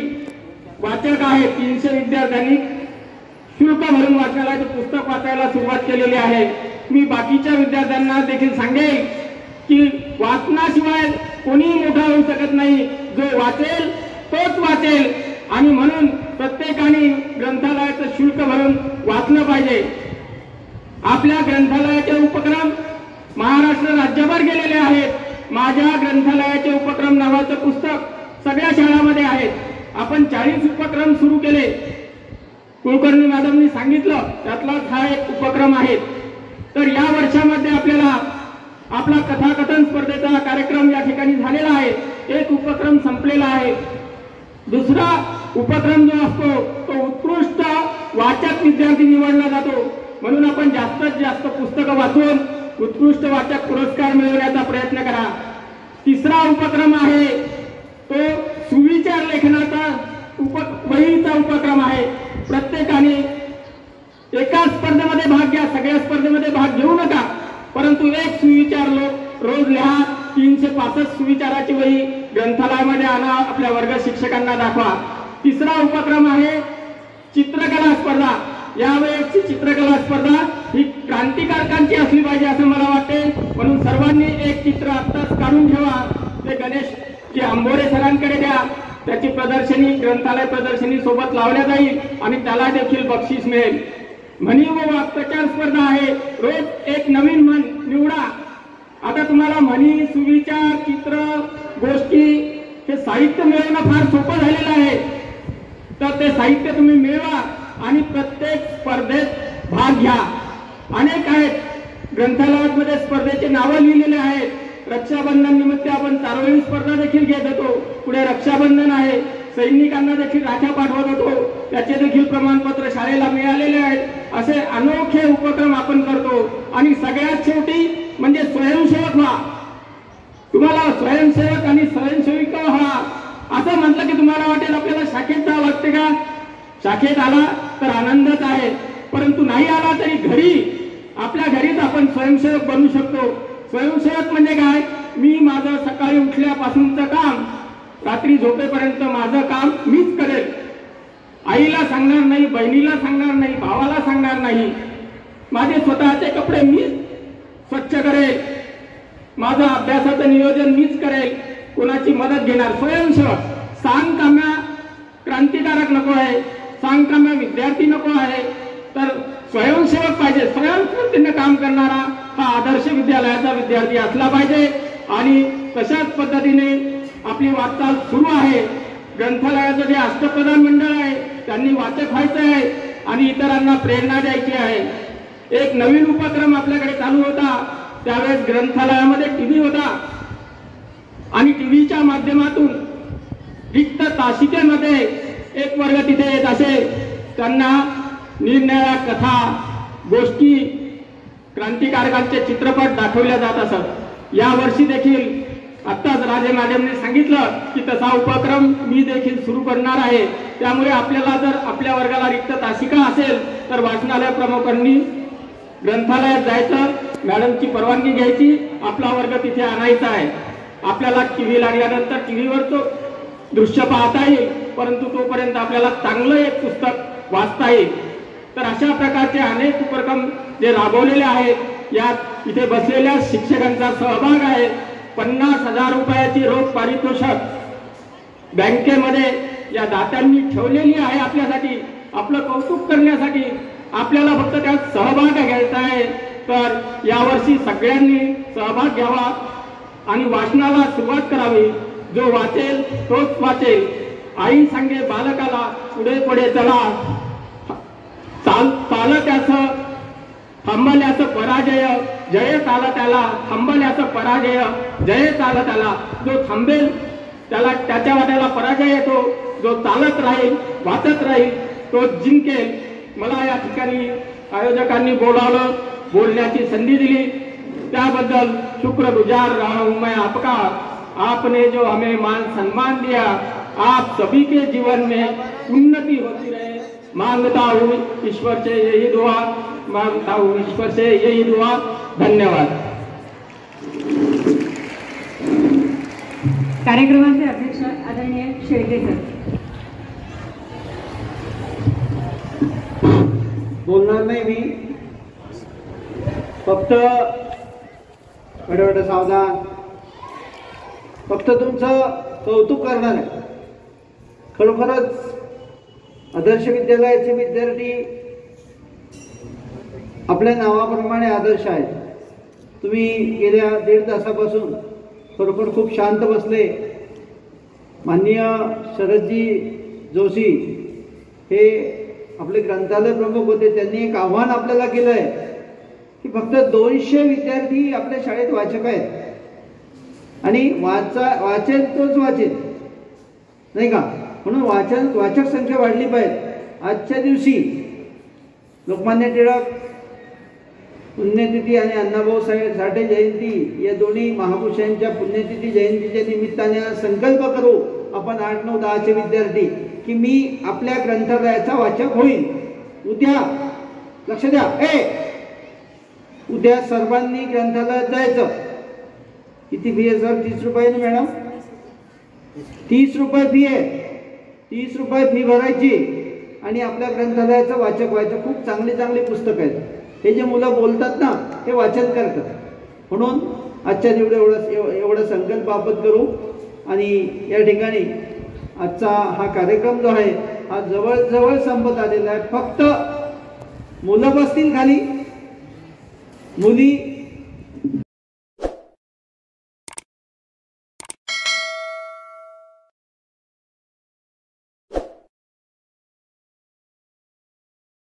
वाचक आहेत. 300 विद्यार्थ्यांनी शुल्क भरून वाचनालयाचं पुस्तक वाचायला सुरुवात केलेली आहे. मी बाकीच्या विद्यार्थ्यांना देखील सांगेल की वाचनाशिवाय कोणी मोठा होऊ शकत नाही. जो वाचेल तोच वाचेल. आणि म्हणून प्रत्येकाने ग्रंथालयाचं शुल्क भरून वाचलं पाहिजे. आपल्या ग्रंथालयाचे उपक्रम महाराष्ट्र राज्यभर गेलेले आहेत. माझ्या ग्रंथालयाचे उपक्रम नावाचं पुस्तक सगळ्या शाळांमध्ये आहेत. आपण 40 उपक्रम सुरू केले. कुलकर्णी मॅडमनी सांगितलं त्यातलाच हा एक उपक्रम आहे. तर या वर्षामध्ये आपल्याला आपला कथाकथन स्पर्धेचा कार्यक्रम या ठिकाणी झालेला आहे. एक उपक्रम संपलेला आहे. दुसरा उपक्रम जो असतो तो उत्कृष्ट वाचक विद्यार्थी निवडला जातो. म्हणून आपण जास्तीत जास्त पुस्तकं वाचून उत्कृष्ट वाचक पुरस्कार मिळवण्याचा प्रयत्न करा. तिसरा उपक्रम आहे तो सुविचार लेखनाचा वहीचा उपक्रम आहे. प्रत्येकाने एका स्पर्धेमध्ये भाग घ्या. सगळ्या स्पर्धेमध्ये भाग घेऊ नका, परंतु एक सुविचार रोज लिहा. 365 सुविचाराची वही ग्रंथालयामध्ये आणा, आपल्या वर्ग शिक्षकांना दाखवा. तिसरा उपक्रम आहे चित्रकला स्पर्धा. यावेळेची चित्रकला स्पर्धा ही क्रांतिकारकांची असली पाहिजे असं मला वाटते. म्हणून सर्वांनी एक चित्र आत्ताच काढून ठेवा. ते गणेश जे आंबोरे सरांकडे द्या. त्याची प्रदर्शनी ग्रंथालय प्रदर्शनी सोबत लावल्या जाईल आणि त्याला देखील बक्षीस मिळेल. म्हणी व वाक्प्रचार स्पर्धा आहे. रोज एक नवीन म्हण निवडा. आता तुम्हाला म्हणी, सुविचार, चित्र, गोष्टी हे साहित्य मिळवणं फार सोपं झालेलं आहे. तर ते साहित्य तुम्ही मिळवा आणि प्रत्येक स्पर्धेत भाग घ्या. अनेक आहेत ग्रंथालयामध्ये स्पर्धेचे नावं लिहिलेले आहेत. रक्षाबंधन निमित्त आपण चारोळी स्पर्धा देखील घेत होतो. पुढे रक्षाबंधन आहे. सैनिकांना देखील राख्या पाठवत होतो. त्याचे देखील प्रमाणपत्र शाळेला मिळालेले आहेत. असे अनोखे उपक्रम आपण करतो. आणि सगळ्यात शेवटी म्हणजे स्वयंसेवक व्हा. तुम्हाला स्वयंसेवक आणि स्वयंसेविका व्हा असं म्हटलं की तुम्हाला वाटेल आपल्याला शाखेत जावं लागते का? शाखेत आला तर आनंदच आहे, परंतु नाही आला तरी घरी आपल्या घरीच आपण स्वयंसेवक बनू शकतो. स्वयंसेवक म्हणजे काय? मी माझं सकाळी उठल्यापासूनचं काम रात्री झोपेपर्यंत माझं काम मीच करेल. आईला सांगणार नाही, बहिणीला सांगणार नाही, भावाला सांगणार नाही. माझे स्वतःचे कपडे मीच स्वच्छ करेल. माझं अभ्यासाचं नियोजन मीच करेल. कोणाची मदत घेणार? स्वयंसेवक. सांग काम्या क्रांतिकारक नको आहे, सांग काम्या विद्यार्थी नको आहे, तर स्वयंसेवक पाहिजे. स्वयंस्फूर्तीने काम करणारा हा आदर्श विद्यालयाचा विद्यार्थी असला पाहिजे. आणि तशाच पद्धतीने आपली वाटचाल सुरू आहे. ग्रंथालयाचं जे अष्टप्रधान मंडळ आहे त्यांनी वाचक व्हायचं आहे आणि इतरांना प्रेरणा द्यायची आहे. एक नवीन उपक्रम आपल्याकडे चालू होता. त्यावेळेस ग्रंथालयामध्ये टीव्ही होता. आणि टीव्हीच्या माध्यमातून रिक्त तासिकेमध्ये एक वर्ग तिथे येत असे, त्यांना निरनिराळ्या कथा, गोष्टी, क्रांतिकारकांचे चित्रपट दाखवले जात असत। यावर्षी देखील आत्ताच राजे मॅडमने सांगितलं की तसा उपक्रम मी देखील सुरू करणार आहे। त्यामुळे आपल्याला जर आपल्या वर्गाला रिक्त तासिका असेल तर वाचनालय प्रमुखांनी ग्रंथालयात जायचं, मॅडमची परवानगी घ्यायची, आपला वर्ग तिथे आणायचा आहे। आपल्याला टीव्ही लागल्यानंतर टीव्हीवर तो दृश्य पाहता येईल, परंतु तोपर्यंत आपल्याला चांगलं एक पुस्तक वाचता येईल। तर अशा प्रकारचे अनेक उपक्रम जे राबवलेले आहेत, यात इथे बसलेल्या शिक्षकांचा सहभाग आहे। 50,000 रुपयाची रोख पारितोषिक बँकेमध्ये या दात्यांनी ठेवलेली आहे आपल्यासाठी, आपलं कौतुक करण्यासाठी। आपल्याला फक्त त्यात सहभाग घ्यायचा आहे। तर यावर्षी सगळ्यांनी सहभाग घ्यावा आणि वाचनाला सुरुवात करावी। जो वाचेल तोच वाचेल। आई सांगे बालकाला पुढे पुढे चला, चालत्याचं थांबल्याचं पराजय, जय चाल त्याला, थांबल्याचं पराजय, जय चाल त्याला। जो थांबेल त्याला त्याच्या वाट्याला पराजय येतो, जो चालत राहील, वाचत राहील, तो जिंकेल। मला या ठिकाणी आयोजकांनी बोलावलं, बोलण्याची संधी दिली, त्याबद्दल शुक्रगुजार रहा हूं मैं आपका। आपने जो हमें मान सम्मान दिया, आप सभी के जीवन में उन्नति होती रहे। मांगता हूँ ईश्वर से यही दुआ, मांगता हूँ ईश्वर से यही दुआ। धन्यवाद। कार्यक्रमाचे अध्यक्ष आदरणीय शेळके सर। बोलणार नाही मी, फक्त वडवड सावधान, फक्त तुमचं कौतुक करणार आहे। खरोखरच आदर्श विद्यालयाचे विद्यार्थी आपल्या नावाप्रमाणे आदर्श आहेत। तुम्ही गेल्या 1.5 तासापासून खरोखर खूप शांत बसले। माननीय शरदजी जोशी हे आपले ग्रंथालय प्रमुख होते, त्यांनी एक आव्हान आपल्याला केलं आहे की फक्त 200 विद्यार्थी आपल्या शाळेत वाचक आहेत आणि वाचेल तोच वाचेल, नाही का? म्हणून वाचक संख्या वाढली पाहिजे। आजच्या दिवशी लोकमान्य टिळक पुण्यतिथी आणि अण्णाभाऊ साठे जयंती या दोन्ही महापुरुषांच्या पुण्यतिथी जयंतीच्या निमित्ताने संकल्प करू आपण 8, 9, 10चे विद्यार्थी की मी आपल्या ग्रंथालयाचा वाचक होईल। उद्या लक्ष द्या, उद्या सर्वांनी ग्रंथालयात जायचं। किती फी आहे सर? 30 रुपये ना मॅडम? 30 रुपये फी आहे। 30 रुपये फी भरायची आणि आपल्या ग्रंथालयाचं वाचक व्हायचं। खूप चांगली चांगली पुस्तकं आहेत, हे जे मुलं बोलतात ना ते वाचन करतात। म्हणून आजच्या एवढं संकल्प आपण करू आणि या ठिकाणी आजचा हा कार्यक्रम जो आहे हा जवळजवळ संपत आलेला आहे। फक्त मुलं बसतील खाली, मुली